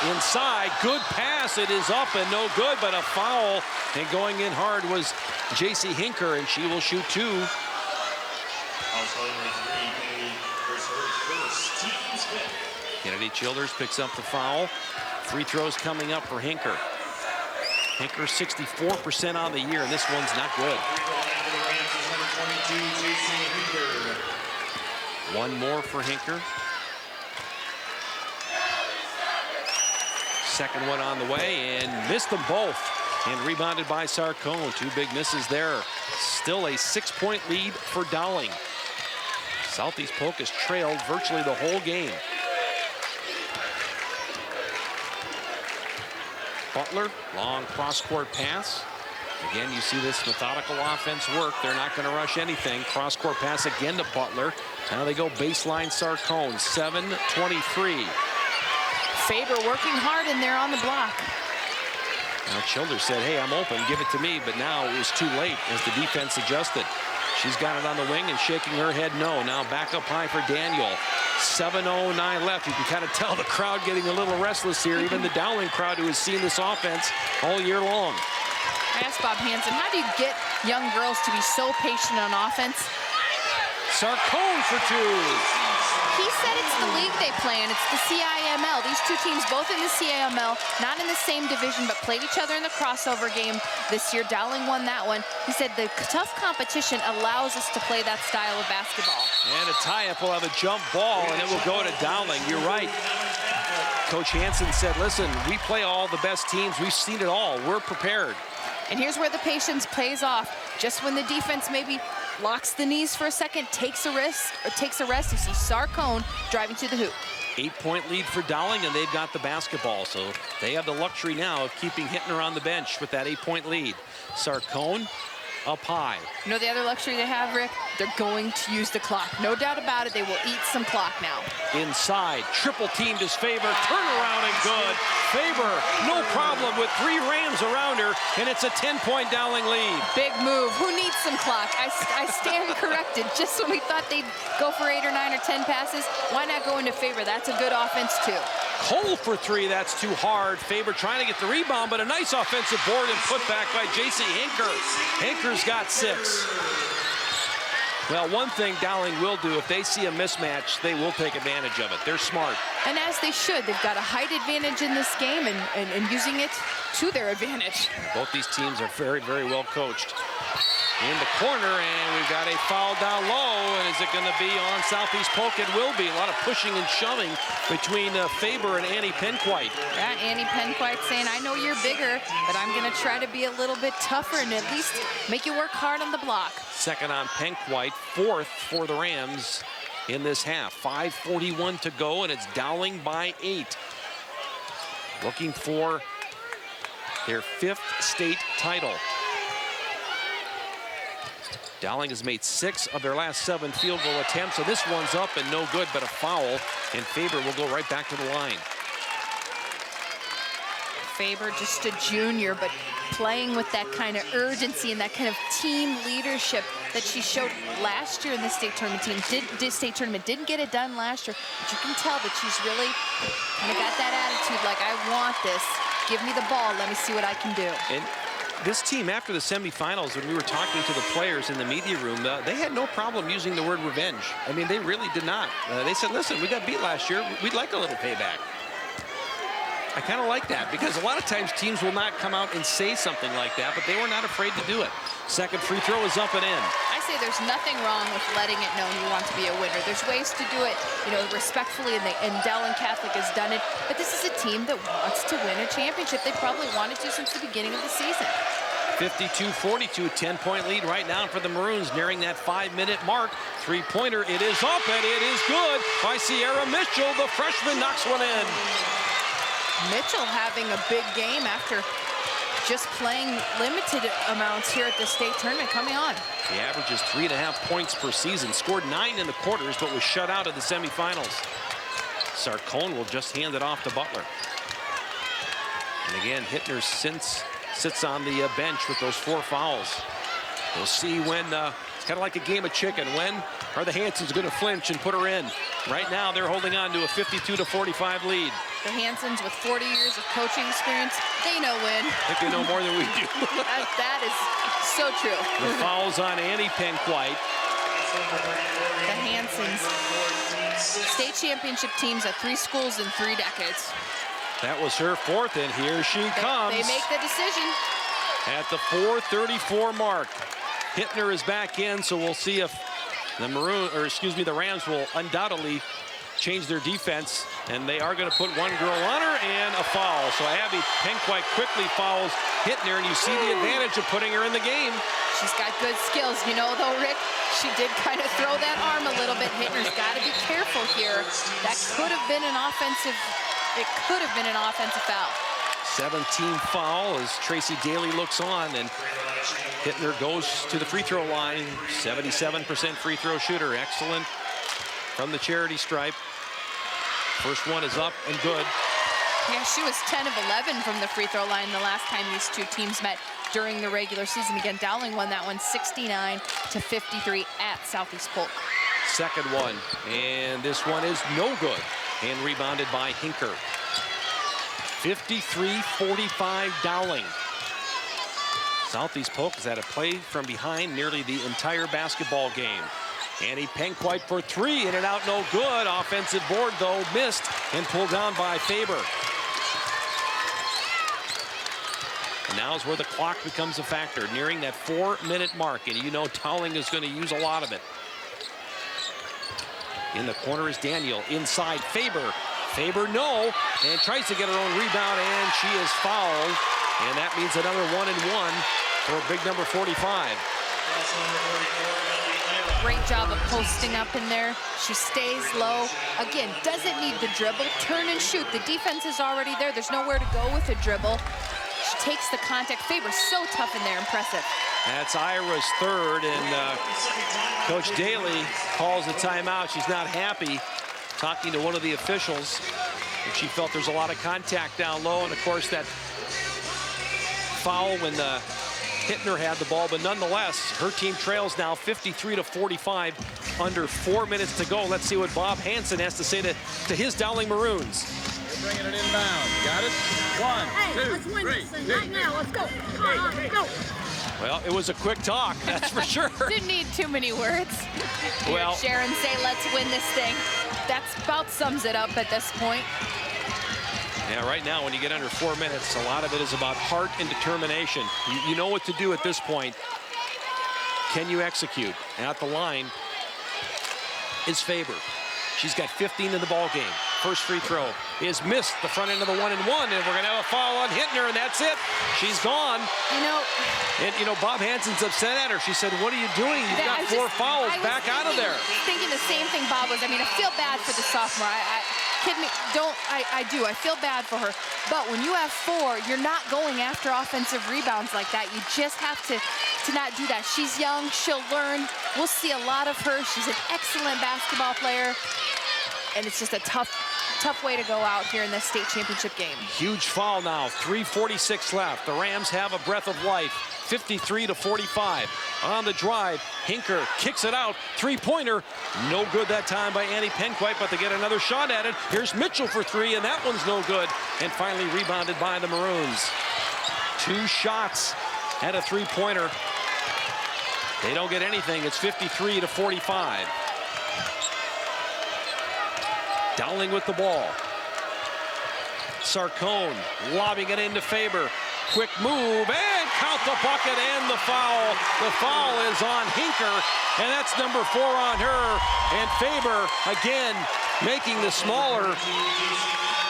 S8: inside, good pass. It is up and no good, but a foul. And going in hard was JC Hinker, and she will shoot 2. Kennedy Childers picks up the foul. Free throws coming up for Hinker. Hinker 64% on the year, and this one's not good. One more for Hinker. Second one on the way, and missed them both. And rebounded by Sarcone. 2 big misses there. Still a 6-point lead for Dowling. Southeast Polk has trailed virtually the whole game. Butler, long cross-court pass. Again, you see this methodical offense work. They're not going to rush anything. Cross-court pass again to Butler. Now they go baseline Sarcone, 7:23.
S9: Faber working hard in there on the block.
S8: Now Childers said, hey, I'm open, give it to me, but now it was too late as the defense adjusted. She's got it on the wing and shaking her head no. Now back up high for Daniel. 7:09 left. You can kind of tell the crowd getting a little restless here, even the Dowling crowd who has seen this offense all year long.
S9: I asked Bob Hansen, how do you get young girls to be so patient on offense?
S8: Sarcone for 2.
S9: He said it's the league they play in. It's the CIML. These 2 teams both in the CIML, not in the same division, but played each other in the crossover game this year. Dowling won that one. He said the tough competition allows us to play that style of basketball.
S8: And a tie-up will have a jump ball, and it will go to Dowling. You're right. Coach Hansen said, listen, we play all the best teams. We've seen it all. We're prepared.
S9: And here's where the patience pays off. Just when the defense maybe locks the knees for a second, takes a rest. You see Sarcone driving to the hoop.
S8: 8-point lead for Dowling, and they've got the basketball. So they have the luxury now of keeping Hittner on the bench with that 8-point lead. Sarcone up high.
S9: You know the other luxury they have, Rick? They're going to use the clock. No doubt about it, they will eat some clock now.
S8: Inside, triple teamed his Faber, turnaround and good. Faber, no problem with 3 Rams around her, and it's a 10-point Dowling lead.
S9: Big move. Who needs some clock? I stand corrected. Just when we thought they'd go for 8 or 9 or 10 passes, why not go into Faber? That's a good offense, too.
S8: Cole for 3, that's too hard. Faber trying to get the rebound, but a nice offensive board and put back by J.C. Hinker. Hinker's got 6. Well, one thing Dowling will do, if they see a mismatch, they will take advantage of it. They're smart.
S9: And as they should. They've got a height advantage in this game and using it to their advantage.
S8: Both these teams are very, very well coached. In the corner, and we've got a foul down low, and is it going to be on Southeast Polk? It will be. A lot of pushing and shoving between Faber and Annie Penquite.
S9: Yeah, Annie Penquite saying, I know you're bigger, but I'm going to try to be a little bit tougher and at least make you work hard on the block.
S8: Second on Penquite, 4th for the Rams in this half. 5:41 to go, and it's Dowling by 8. Looking for their 5th state title. Dowling has made 6 of their last 7 field goal attempts, so this one's up and no good, but a foul, and Faber will go right back to the line.
S9: Faber, just a junior, but playing with that kind of urgency and that kind of team leadership that she showed last year in the state tournament team. Didn't get it done last year, but you can tell that she's really kind of got that attitude like, I want this. Give me the ball. Let me see what I can do.
S8: And this team, after the semifinals, when we were talking to the players in the media room, they had no problem using the word revenge. I mean, they really did not. They said, listen, we got beat last year. We'd like a little payback. I kind of like that because a lot of times teams will not come out and say something like that, but they were not afraid to do it. Second free throw is up and in.
S9: I say there's nothing wrong with letting it known you want to be a winner. There's ways to do it, you know, respectfully, and Dowling Catholic has done it. But this is a team that wants to win a championship. They probably wanted to since the beginning of the season.
S8: 52-42, 10-point lead right now for the Maroons, nearing that 5-minute mark. Three-pointer, it is up and it is good by Sierra Mitchell. The freshman knocks one in.
S9: Mitchell having a big game after just playing limited amounts here at the state tournament coming on.
S8: He averages 3.5 points per season, scored 9 in the quarters, but was shut out of the semifinals. Sarcone will just hand it off to Butler. And again, Hittner sits on the bench with those 4 fouls. We'll see when, it's kind of like a game of chicken. When are the Hansons going to flinch and put her in? Right now, they're holding on to a 52-45 lead.
S9: The Hansons with 40 years of coaching experience, they know when.
S8: I think they know more than we do.
S9: that is so true.
S8: The fouls on Annie Penquite.
S9: The Hansons, state championship teams at 3 schools in 3 decades.
S8: That was her 4th, and here she comes.
S9: They make the decision.
S8: At the 4:34 mark. Hittner is back in, so we'll see if the Rams will undoubtedly change their defense, and they are going to put one girl on her and a foul. So Abby Penquite quickly fouls Hittner, and you see the advantage of putting her in the game.
S9: She's got good skills, you know, though, Rick. She did kind of throw that arm a little bit. Hittner's got to be careful here. That could have been an offensive. It could have been an offensive foul.
S8: 17 foul as Tracy Daly looks on, and Hittner goes to the free throw line. 77% free throw shooter. Excellent from the charity stripe. First one is up and good.
S9: Yeah, she was 10 of 11 from the free throw line the last time these two teams met during the regular season. Again, Dowling won that one 69-53 at Southeast Polk.
S8: Second one, and this one is no good, and rebounded by Hinker. 53-45 Dowling. Southeast Polk has had a play from behind nearly the entire basketball game. Annie Penquite for 3, in and out, no good. Offensive board, though, missed and pulled down by Faber. And now is where the clock becomes a factor, nearing that 4-minute mark, and you know Dowling is going to use a lot of it. In the corner is Daniel, inside Faber. Faber, no, and tries to get her own rebound, and she is fouled. And that means another 1-and-1 for big number 45.
S9: Great job of posting up in there. She stays low. Again, doesn't need the dribble. Turn and shoot. The defense is already there. There's nowhere to go with a dribble. She takes the contact. Faber's so tough in there. Impressive.
S8: That's Ira's third, and Coach Daly calls the timeout. She's not happy, talking to one of the officials. And she felt there's a lot of contact down low, and of course that foul when Hittner had the ball, but nonetheless, her team trails now 53-45, under 4 minutes to go. Let's see what Bob Hansen has to say to his Dowling Maroons.
S3: They're bringing it inbound. Got it? 1, 2,
S2: let's win
S3: 3.
S2: this thing right now. Let's go. Come on, let's go.
S8: Well, it was a quick talk, that's for sure.
S9: Didn't need too many words.
S8: Well,
S9: Sharon say, let's win this thing. That's about sums it up at this point.
S8: Yeah, right now, when you get under 4 minutes, a lot of it is about heart and determination. You know what to do at this point. Can you execute? At the line is Faber. She's got 15 in the ball game. First free throw is missed, the front end of the 1-and-1, and we're going to have a foul on Hittner, and that's it. She's gone. You know, Bob Hansen's upset at her. She said, what are you doing? You've got 4 fouls. Back out of there.
S9: Thinking the same thing Bob was. I mean, I feel bad for the sophomore. Kid me, I do. I feel bad for her. But when you have 4, you're not going after offensive rebounds like that. You just have to not do that. She's young. She'll learn. We'll see a lot of her. She's an excellent basketball player. And it's just a tough way to go out here in this state championship game.
S8: Huge foul now. 3:46 left. The Rams have a breath of life. 53-45. On the drive, Hinker kicks it out. Three-pointer, no good that time by Annie Penquite, but they get another shot at it. Here's Mitchell for 3, and that one's no good. And finally rebounded by the Maroons. 2 shots at a three-pointer. They don't get anything. It's 53-45. Dowling with the ball. Sarcone lobbing it into Faber. Quick move, and count the bucket and the foul. The foul is on Hinker, and that's number 4 on her. And Faber, again, making the smaller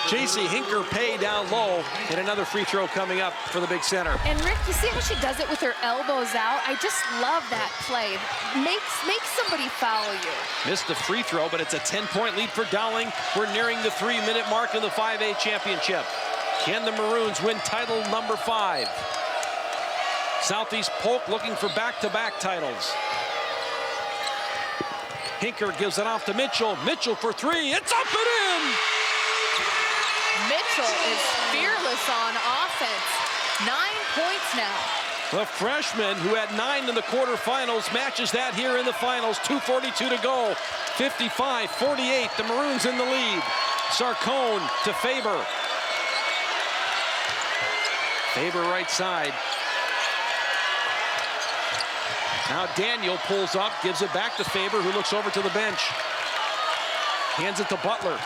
S8: J.C. Hinker pay down low, and another free throw coming up for the big center.
S9: And Rick, you see how she does it with her elbows out? I just love that play. Make somebody foul you.
S8: Missed the free throw, but it's a 10-point lead for Dowling. We're nearing the 3-minute mark of the 5A championship. Can the Maroons win title number 5? Southeast Polk looking for back-to-back titles. Hinker gives it off to Mitchell. Mitchell for 3. It's up and in!
S9: Mitchell is fearless on offense. 9 points now.
S8: The freshman, who had 9 in the quarterfinals, matches that here in the finals. 2:42 to go. 55-48. The Maroons in the lead. Sarcone to Faber. Faber right side. Now Daniel pulls up, gives it back to Faber, who looks over to the bench. Hands it to Butler.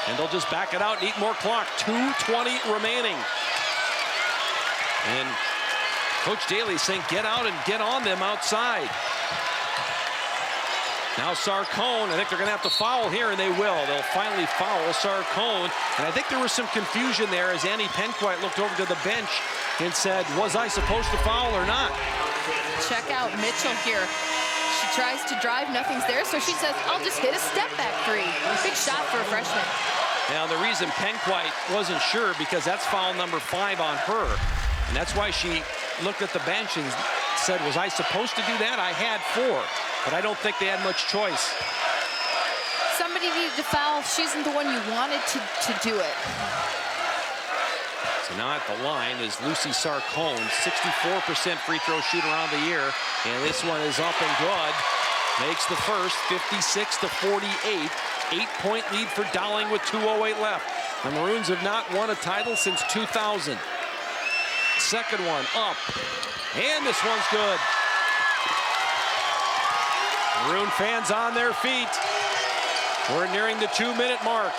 S8: And they'll just back it out and eat more clock. 2:20 remaining. And Coach Daly saying, get out and get on them outside. Now Sarcone, I think they're going to have to foul here, and they will. They'll finally foul Sarcone. And I think there was some confusion there as Annie Penquite looked over to the bench and said, was I supposed to foul or not?
S9: Check out Mitchell here. She tries to drive, nothing's there, so she says, I'll just hit a step-back 3. Big shot for a freshman.
S8: Now, the reason Penquite wasn't sure, because that's foul number 5 on her. And that's why she looked at the bench and said, was I supposed to do that? I had 4, but I don't think they had much choice.
S9: Somebody needed to foul. She isn't the one you wanted to do it.
S8: So now at the line is Lucy Sarcone, 64% free throw shooter on the year. And this one is up and good. Makes the first, 56-48. 8-point lead for Dowling with 2:08 left. The Maroons have not won a title since 2000. Second one up, and this one's good. Maroon fans on their feet. We're nearing the 2-minute mark.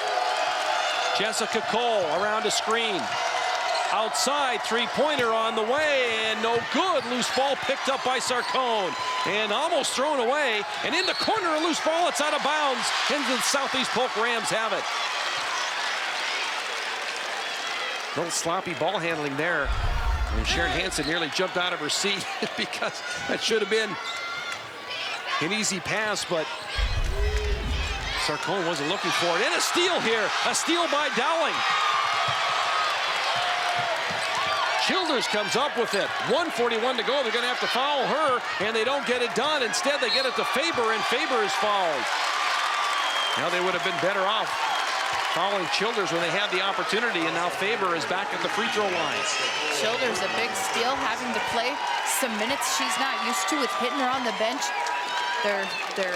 S8: Jessica Cole around a screen. Outside, three-pointer on the way, and no good. Loose ball picked up by Sarcone, and almost thrown away. And in the corner, a loose ball, it's out of bounds. And the Southeast Polk Rams have it. Little sloppy ball handling there. And Sharon Hansen nearly jumped out of her seat because that should have been an easy pass, but Sarcone wasn't looking for it. And a steal here, a steal by Dowling. Childers comes up with it. 1:41 to go. They're going to have to foul her, and they don't get it done. Instead, they get it to Faber, and Faber is fouled. Now they would have been better off fouling Childers when they had the opportunity, and now Faber is back at the free throw line.
S9: Childers, a big steal, having to play some minutes she's not used to with hitting her on the bench. Their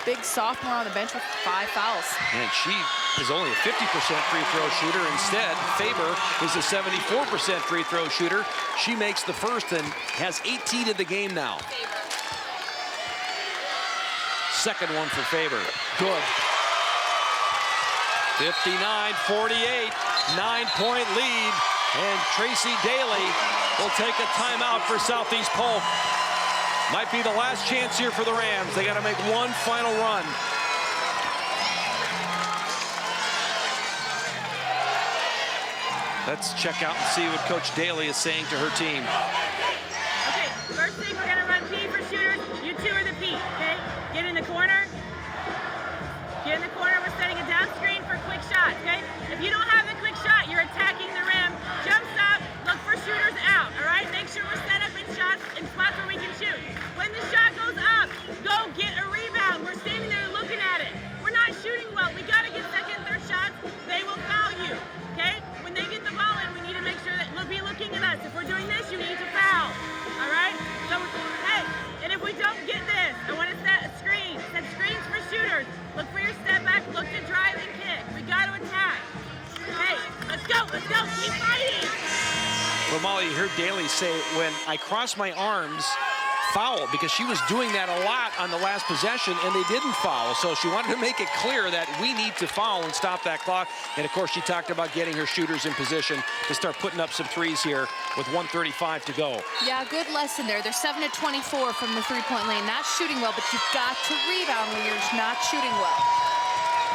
S9: big sophomore on the bench with 5 fouls.
S8: And she is only a 50% free throw shooter. Instead, Faber is a 74% free throw shooter. She makes the first and has 18 in the game now. Second one for Faber. Good. 59-48, 9-point lead. And Tracy Daly will take a timeout for Southeast Polk. Might be the last chance here for the Rams. They got to make one final run. Let's check out and see what Coach Daly is saying to her team.
S2: Okay, first thing, we're gonna run P for shooters. You two are the P, okay? Get in the corner. Get in the corner, we're setting a down screen for quick shots, okay? If you don't have the quick shot, you're attacking the rim. Jump stop, look for shooters out, all right? Make sure we're set up in shots, in spots where we can shoot. When the shot goes up, go get a rebound. We're standing there looking at it. We're not shooting well. We gotta get second, third shots. They will foul you, okay? When they get the ball in, we need to make sure that they'll be looking at us. If we're doing this, you need to foul, all right? So, hey, and if we don't get this, I want to set a screen. Set screens for shooters. Look for your step back, look to drive and kick. We got to attack. Hey, let's go, keep fighting.
S8: Well, Molly, you heard Daly say, when I cross my arms, foul, because she was doing that a lot on the last possession, and they didn't foul. So she wanted to make it clear that we need to foul and stop that clock. And, of course, she talked about getting her shooters in position to start putting up some threes here with 1:35 to go.
S9: Yeah, good lesson there. They're 7 of 24 from the three-point lane. Not shooting well, but you've got to rebound when you're not shooting well.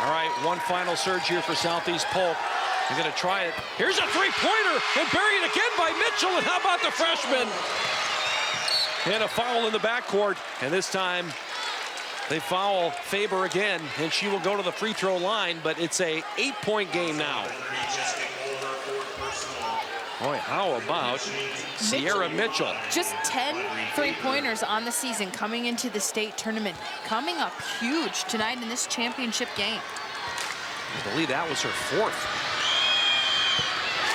S8: All right, one final surge here for Southeast Polk. They're going to try it. Here's a three-pointer, and buried again by Mitchell. And how about the freshman? And a foul in the backcourt, and this time they foul Faber again, and she will go to the free throw line, but it's a 8-point game now. Boy, how about Sierra Mitchell?
S9: Just 10 three-pointers on the season coming into the state tournament. Coming up huge tonight in this championship game.
S8: I believe that was her fourth.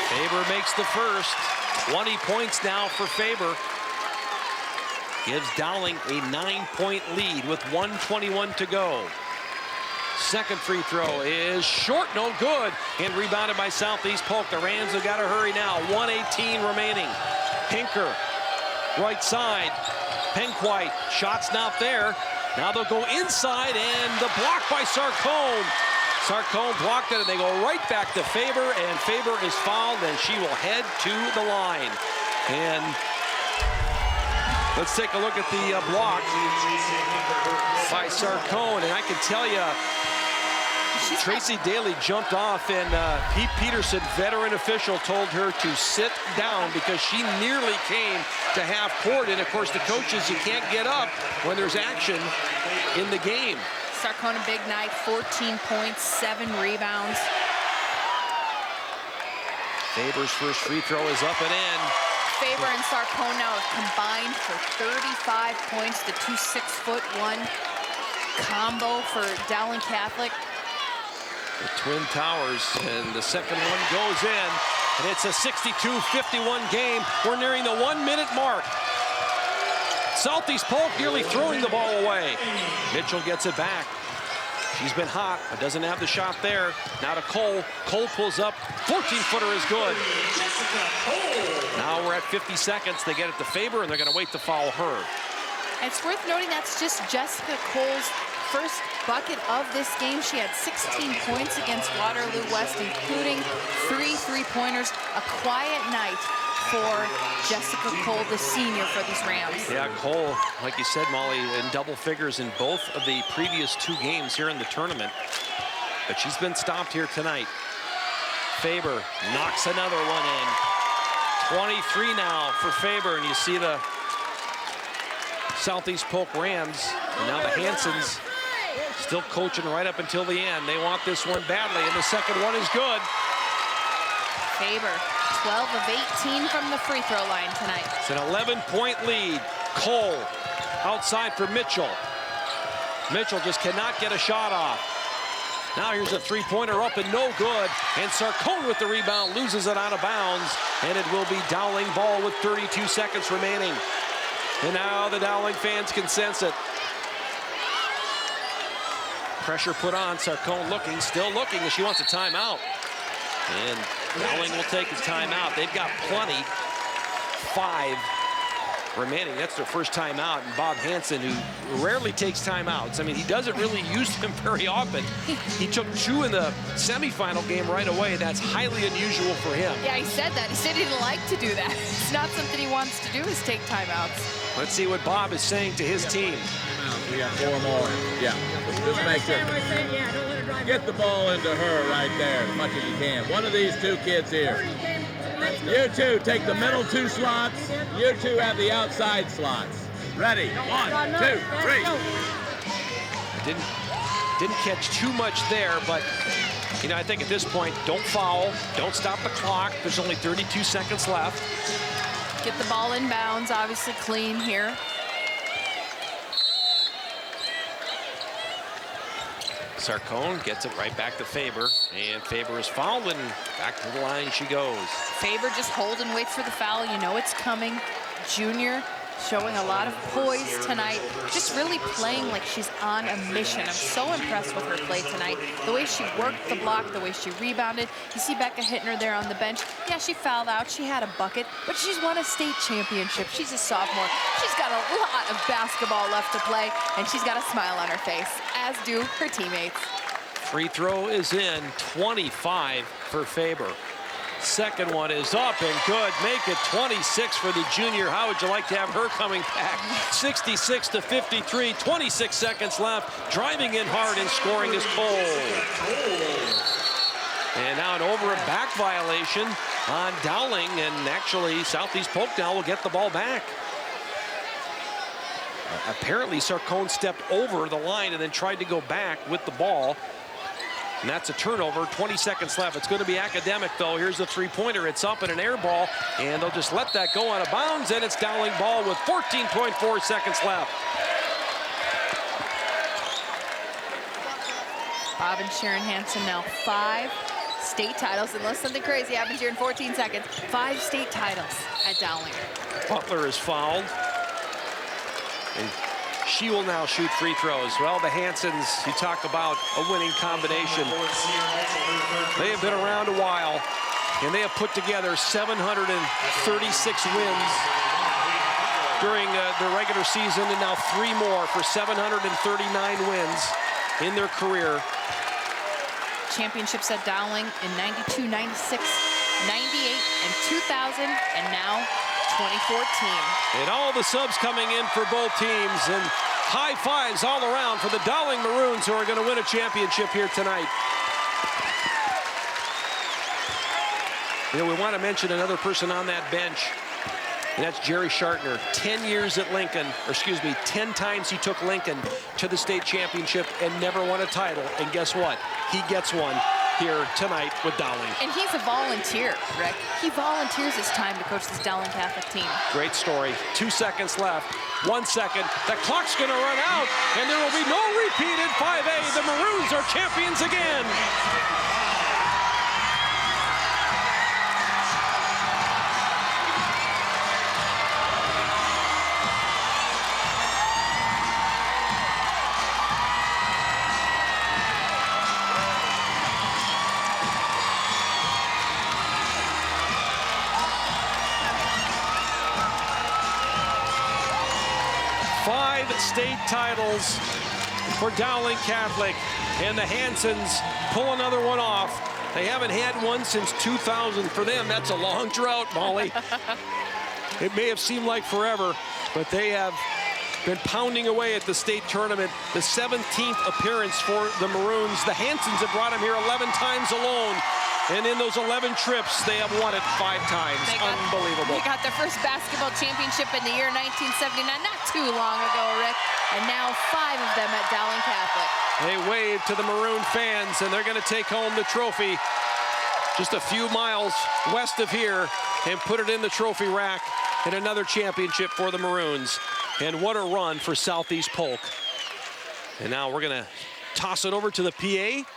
S8: Faber makes the first. 20 points now for Faber. Gives Dowling a 9-point lead with 1:21 to go. Second free throw is short, no good, and rebounded by Southeast Polk. The Rams have got to hurry now. 1:18 remaining. Pinker, right side. Penquite, shot's not there. Now they'll go inside, and the block by Sarcone. Sarcone blocked it, and they go right back to Faber, and Faber is fouled, and she will head to the line. And let's take a look at the block by Sarcone, and I can tell you, Tracy Daly jumped off, and Pete Peterson, veteran official, told her to sit down because she nearly came to half court. And of course, the coaches, you can't get up when there's action in the game.
S9: Sarcone, a big night, 14 points, 7 rebounds.
S8: Faber's first free throw is up and in.
S9: Faber and Sarcone now have combined for 35 points, the two 6'1" combo for Dowling Catholic.
S8: The Twin Towers, and the second one goes in, and it's a 62-51 game. We're nearing the 1-minute mark. Southeast Polk nearly throwing the ball away. Mitchell gets it back. She's been hot, but doesn't have the shot there. Now to Cole. Cole pulls up. 14-footer is good. Now we're at 50 seconds. They get it to Faber, and they're going to wait to foul her.
S9: It's worth noting that's just Jessica Cole's first bucket of this game. She had 16 points against Waterloo West, including 3 three-pointers. A quiet night for Jessica Cole, the senior for these Rams.
S8: Yeah, Cole, like you said, Molly, in double figures in both of the previous 2 games here in the tournament. But she's been stopped here tonight. Faber knocks another one in. 23 now for Faber, and you see the Southeast Polk Rams. And now the Hansons still coaching right up until the end. They want this one badly, and the second one is good.
S9: Faber, 12 of 18 from the free throw line tonight.
S8: It's an 11-point lead. Cole outside for Mitchell. Mitchell just cannot get a shot off. Now here's a three-pointer up and no good. And Sarcone with the rebound loses it out of bounds. And it will be Dowling ball with 32 seconds remaining. And now the Dowling fans can sense it. Pressure put on. Sarcone looking, still looking, as she wants a timeout. And Dowling will take his timeout. They've got plenty. 5 remaining. That's their first timeout. And Bob Hansen, who rarely takes timeouts. I mean, he doesn't really use them very often. He took 2 in the semifinal game right away. That's highly unusual for him.
S9: Yeah, he said that. He said he didn't like to do that. It's not something he wants to do, is take timeouts.
S8: Let's see what Bob is saying to his team.
S3: We got 4 more. Yeah, just make sure. Get the ball into her right there as much as you can. One of these 2 kids here. You 2 take the middle 2 slots. You 2 have the outside slots. Ready? 1, 2, 3.
S8: Didn't catch too much there, but you know, I think at this point, don't foul, don't stop the clock. There's only 32 seconds left.
S9: Get the ball in bounds, obviously clean here.
S8: Sarcone gets it right back to Faber, and Faber is fouled, and back to the line she goes.
S9: Faber just hold and wait for the foul. You know it's coming. Junior showing a lot of poise tonight, just really playing like she's on a mission. I'm so impressed with her play tonight. The way she worked the block, the way she rebounded. You see Becca Hittner there on the bench. Yeah, she fouled out. She had a bucket, but she's won a state championship. She's a sophomore. She's got a lot of basketball left to play, and she's got a smile on her face, as do her teammates.
S8: Free throw is in, 25 for Faber. Second one is up and good. Make it 26 for the junior. How would you like to have her coming back? 66 to 53, 26 seconds left. Driving in hard and scoring is Cole. And now an over and back violation on Dowling, and actually Southeast Polk now will get the ball back. Apparently Sarcone stepped over the line and then tried to go back with the ball. And that's a turnover, 20 seconds left. It's going to be academic, though. Here's the three-pointer. It's up and an air ball, and they'll just let that go out of bounds, and it's Dowling ball with 14.4 seconds left.
S9: Bob and Sharon Hansen now 5 state titles, unless something crazy happens here in 14 seconds. 5 state titles at Dowling. Butler
S8: is fouled. And she will now shoot free throws. Well, the Hansons, you talk about a winning combination. They have been around a while, and they have put together 736 wins during the regular season, and now 3 more for 739 wins in their career.
S9: Championships at Dowling in 92, 96, 98, and 2000, and now 2014.
S8: And all the subs coming in for both teams, and high fives all around for the Dowling Maroons, who are going to win a championship here tonight. You know, we want to mention another person on that bench, and that's Jerry Shartner. 10 years at Lincoln, or excuse me, 10 times he took Lincoln to the state championship and never won a title. And guess what? He gets one here tonight with Dowling.
S9: And he's a volunteer, Rick. He volunteers his time to coach this Dowling Catholic team.
S8: Great story. 2 seconds left. 1 second. The clock's going to run out, and there will be no repeat in 5A. The Maroons are champions again. State titles for Dowling Catholic, and the Hansons pull another one off. They haven't had one since 2000. For them, that's a long drought, Molly. It may have seemed like forever, but they have been pounding away at the state tournament. The 17th appearance for the Maroons. The Hansons have brought them here 11 times alone. And in those 11 trips, they have won it 5 times. Unbelievable.
S9: They got their first basketball championship in the year 1979, not too long ago, Rick. And now 5 of them at Dowling Catholic.
S8: They wave to the Maroon fans, and they're going to take home the trophy just a few miles west of here and put it in the trophy rack, and another championship for the Maroons. And what a run for Southeast Polk. And now we're going to toss it over to the PA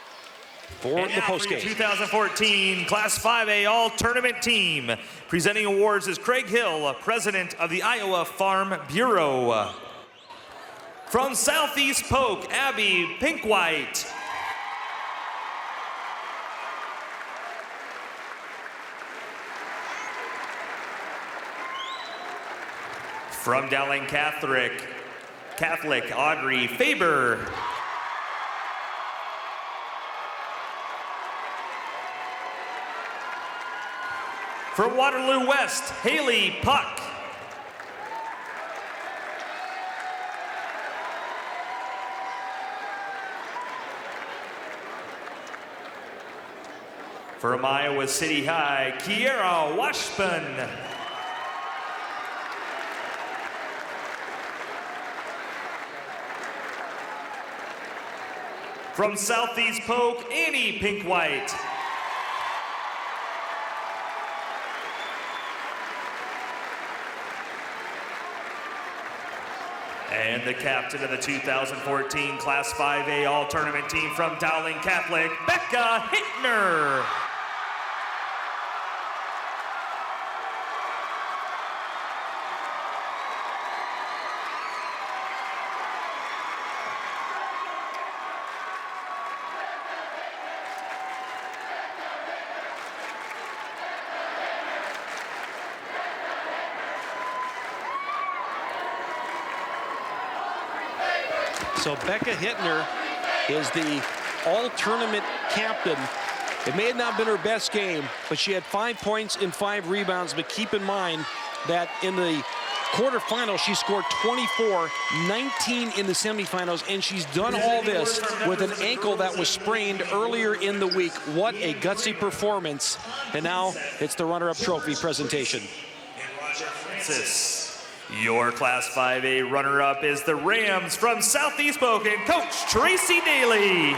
S8: for
S10: and
S8: the postgame.
S10: 2014 Class 5A All-Tournament Team. Presenting awards is Craig Hill, President of the Iowa Farm Bureau. From Southeast Polk, Abby Pinkwhite. From Dowling Catholic, Audrey Faber. From Waterloo West, Haley Puck. From Iowa City High, Kiera Washburn. From Southeast Polk, Annie Pinkwhite. And the captain of the 2014 Class 5A All-Tournament Team from Dowling Catholic, Becca Hittner.
S8: So Becca Hittner is the all-tournament captain. It may have not been her best game, but she had 5 points and 5 rebounds. But keep in mind that in the quarterfinals, she scored 24, 19 in the semifinals, and she's done all this with an ankle that was sprained earlier in the week. What a gutsy performance. And now it's the runner-up trophy presentation.
S10: Your Class 5A runner-up is the Rams from Southeast Polk and Coach Tracy Daly.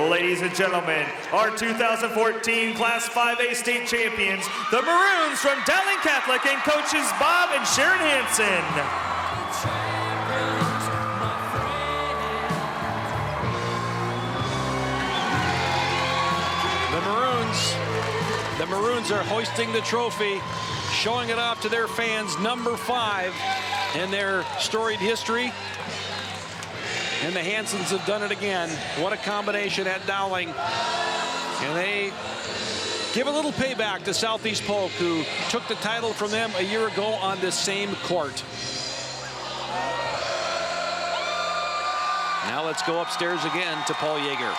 S10: Ladies and gentlemen, our 2014 Class 5A state champions, the Maroons from Dowling Catholic, and coaches Bob and Sharon Hansen.
S8: The Maroons are hoisting the trophy, showing it off to their fans, number 5 in their storied history. And the Hansons have done it again. What a combination at Dowling. And they give a little payback to Southeast Polk, who took the title from them a year ago on this same court. Now let's go upstairs again to Paul Yeager.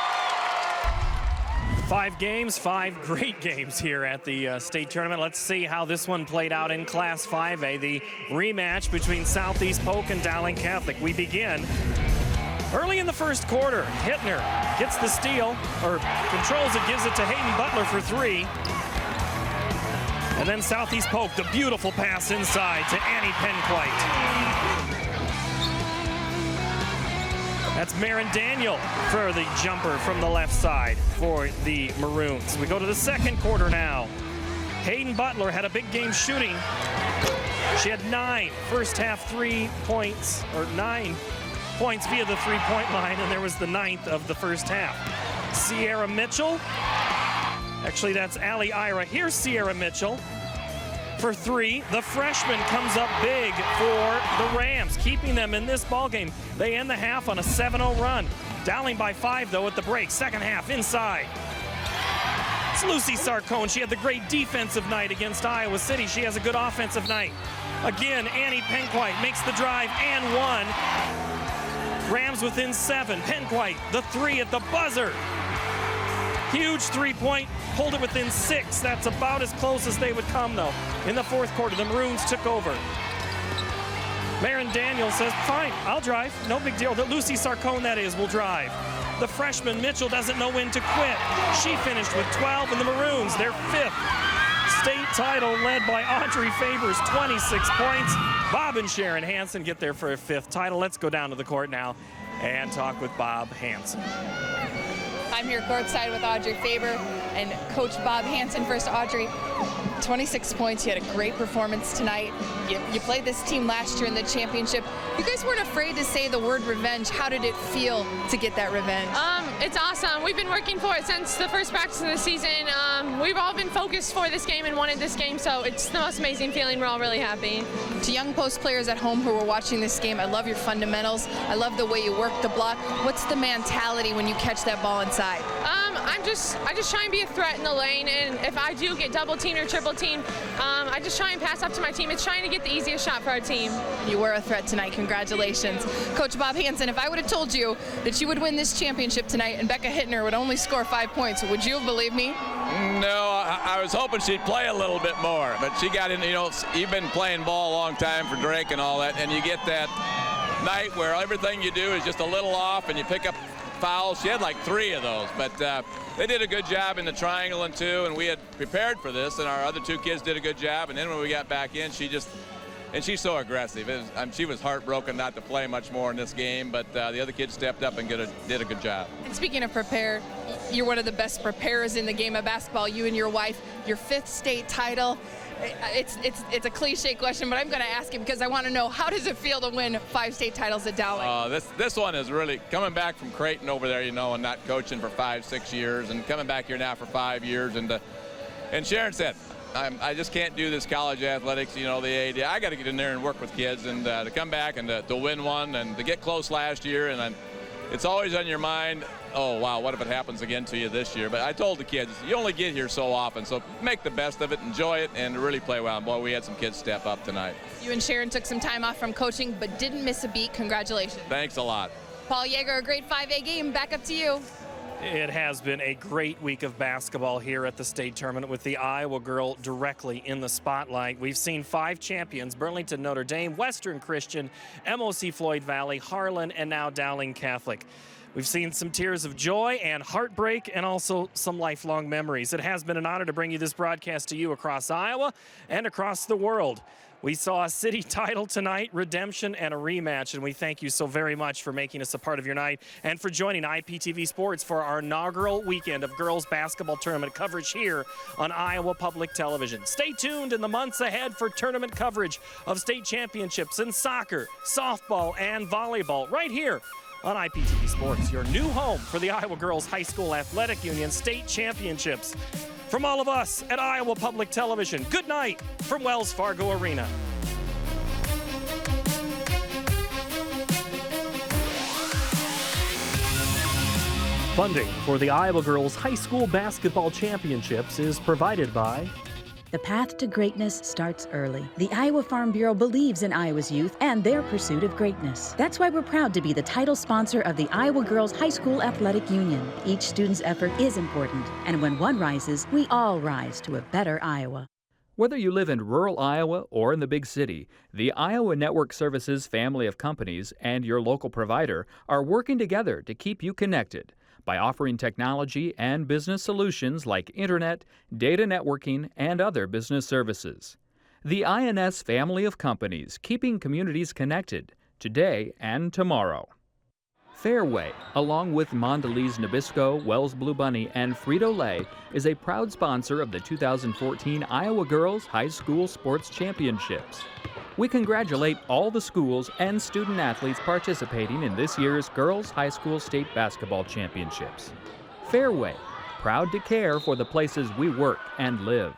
S1: 5 games, 5 great games here at the state tournament. Let's see how this one played out in Class 5A, the rematch between Southeast Polk and Dowling Catholic. We begin early in the first quarter. Hittner gets the steal, or controls it, gives it to Hayden Butler for 3. And then Southeast Polk, the beautiful pass inside to Annie Pinkwhite. That's Marin Daniel for the jumper from the left side for the Maroons. We go to the second quarter now. Hayden Butler had a big game shooting. She had 9 first half 3 points, or 9 points via the 3-point line, and there was the 9th of the first half. Sierra Mitchell, actually that's Allie Ira. Here's Sierra Mitchell for 3. The freshman comes up big for the Rams, keeping them in this ballgame. They end the half on a 7-0 run. Dowling by 5, though, at the break. Second half, inside. It's Lucy Sarcone. She had the great defensive night against Iowa City. She has a good offensive night. Again, Annie Pinkwhite makes the drive and 1. Rams within 7. Pinkwhite, the 3 at the buzzer. Huge three-point, pulled it within 6. That's about as close as they would come, though. In the fourth quarter, the Maroons took over. Marin Daniels says, fine, I'll drive. No big deal. Lucy Sarcone, that is, will drive. The freshman Mitchell doesn't know when to quit. She finished with 12, and the Maroons, their 5th state title, led by Audrey Favors, 26 points. Bob and Sharon Hansen get there for a 5th title. Let's go down to the court now and talk with Bob Hansen.
S4: I'm here courtside with Audrey Faber and Coach Bob Hansen. First, Audrey, 26 points. You had a great performance tonight. You played this team last year in the championship. You guys weren't afraid to say the word revenge. How did it feel to get that revenge?
S22: It's awesome. We've been working for it since the first practice of the season. We've all been focused for this game and wanted this game, so it's the most amazing feeling. We're all really happy.
S4: To young post players at home who are watching this game, I love your fundamentals. I love the way you work the block. What's the mentality when you catch that ball inside?
S22: I just try and be a threat in the lane, and if I do get double teamed or triple teamed, I just try and pass up to my team. It's trying to get the easiest shot for our team.
S4: You were a threat tonight. Congratulations. Coach Bob Hansen, if I would have told you that you would win this championship tonight and Becca Hittner would only score 5 points, would you have believed me?
S3: No, I was hoping she'd play a little bit more, but she got in, you've been playing ball a long time for Drake and all that, and you get that night where everything you do is just a little off and you pick up fouls. She had like 3 of those, but they did a good job in the triangle and 2, and we had prepared for this, and our other 2 kids did a good job, and then when we got back in, she's so aggressive. She was heartbroken not to play much more in this game, but the other kids stepped up and did a good job.
S4: And speaking of prepare, you're one of the best preparers in the game of basketball, you and your wife, your 5th state title. It's a cliche question, but I'm going to ask it because I want to know, how does it feel to win 5 state titles at Dowling?
S3: This one is really coming back from Creighton over there, and not coaching for 5-6 years, and coming back here now for 5 years. And Sharon said, I just can't do this college athletics, the AD. I got to get in there and work with kids, and to come back and to win one and to get close last year. And it's always on your mind, oh, wow, what if it happens again to you this year? But I told the kids, you only get here so often, so make the best of it, enjoy it, and really play well. Boy, we had some kids step up tonight.
S4: You and Sharon took some time off from coaching, but didn't miss a beat. Congratulations.
S3: Thanks a lot.
S4: Paul Yeager, a great 5A game. Back up to you.
S1: It has been a great week of basketball here at the state tournament with the Iowa girl directly in the spotlight. We've seen 5 champions: Burlington Notre Dame, Western Christian, MOC Floyd Valley, Harlan, and now Dowling Catholic. We've seen some tears of joy and heartbreak and also some lifelong memories. It has been an honor to bring you this broadcast to you across Iowa and across the world. We saw a city title tonight, redemption, and a rematch, and we thank you so very much for making us a part of your night and for joining IPTV Sports for our inaugural weekend of girls basketball tournament coverage here on Iowa Public Television. Stay tuned in the months ahead for tournament coverage of state championships in soccer, softball, and volleyball right here on IPTV Sports, your new home for the Iowa Girls High School Athletic Union State Championships. From all of us at Iowa Public Television, good night from Wells Fargo Arena. Funding for the Iowa Girls High School Basketball Championships is provided by
S23: The path to greatness starts early. The Iowa Farm Bureau believes in Iowa's youth and their pursuit of greatness. That's why we're proud to be the title sponsor of the Iowa Girls High School Athletic Union. Each student's effort is important, and when one rises, we all rise to a better Iowa.
S24: Whether you live in rural Iowa or in the big city, the Iowa Network Services family of companies and your local provider are working together to keep you connected by offering technology and business solutions like internet, data networking, and other business services. The INS family of companies keeping communities connected today and tomorrow. Fairway, along with Mondelez Nabisco, Wells Blue Bunny, and Frito-Lay, is a proud sponsor of the 2014 Iowa Girls High School Sports Championships. We congratulate all the schools and student athletes participating in this year's Girls High School State Basketball Championships. Fairway, proud to care for the places we work and live.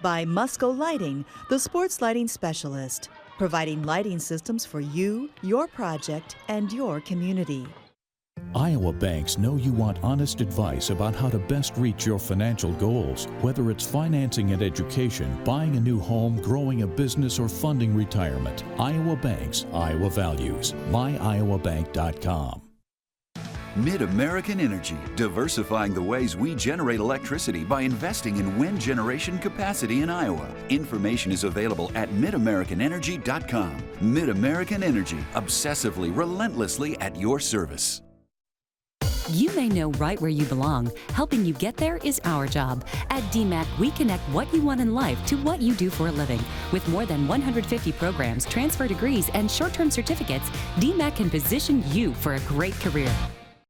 S25: By Musco Lighting, the sports lighting specialist, providing lighting systems for you, your project, and your community.
S5: Iowa banks know you want honest advice about how to best reach your financial goals, whether it's financing and education, buying a new home, growing a business, or funding retirement. Iowa Banks, Iowa Values. MyIowaBank.com.
S6: Mid-American Energy, diversifying the ways we generate electricity by investing in wind generation capacity in Iowa. Information is available at midamericanenergy.com. Mid-American Energy, obsessively, relentlessly at your service.
S7: You may know right where you belong. Helping you get there is our job. At DMAC, we connect what you want in life to what you do for a living. With more than 150 programs, transfer degrees, and short-term certificates, DMAC can position you for a great career.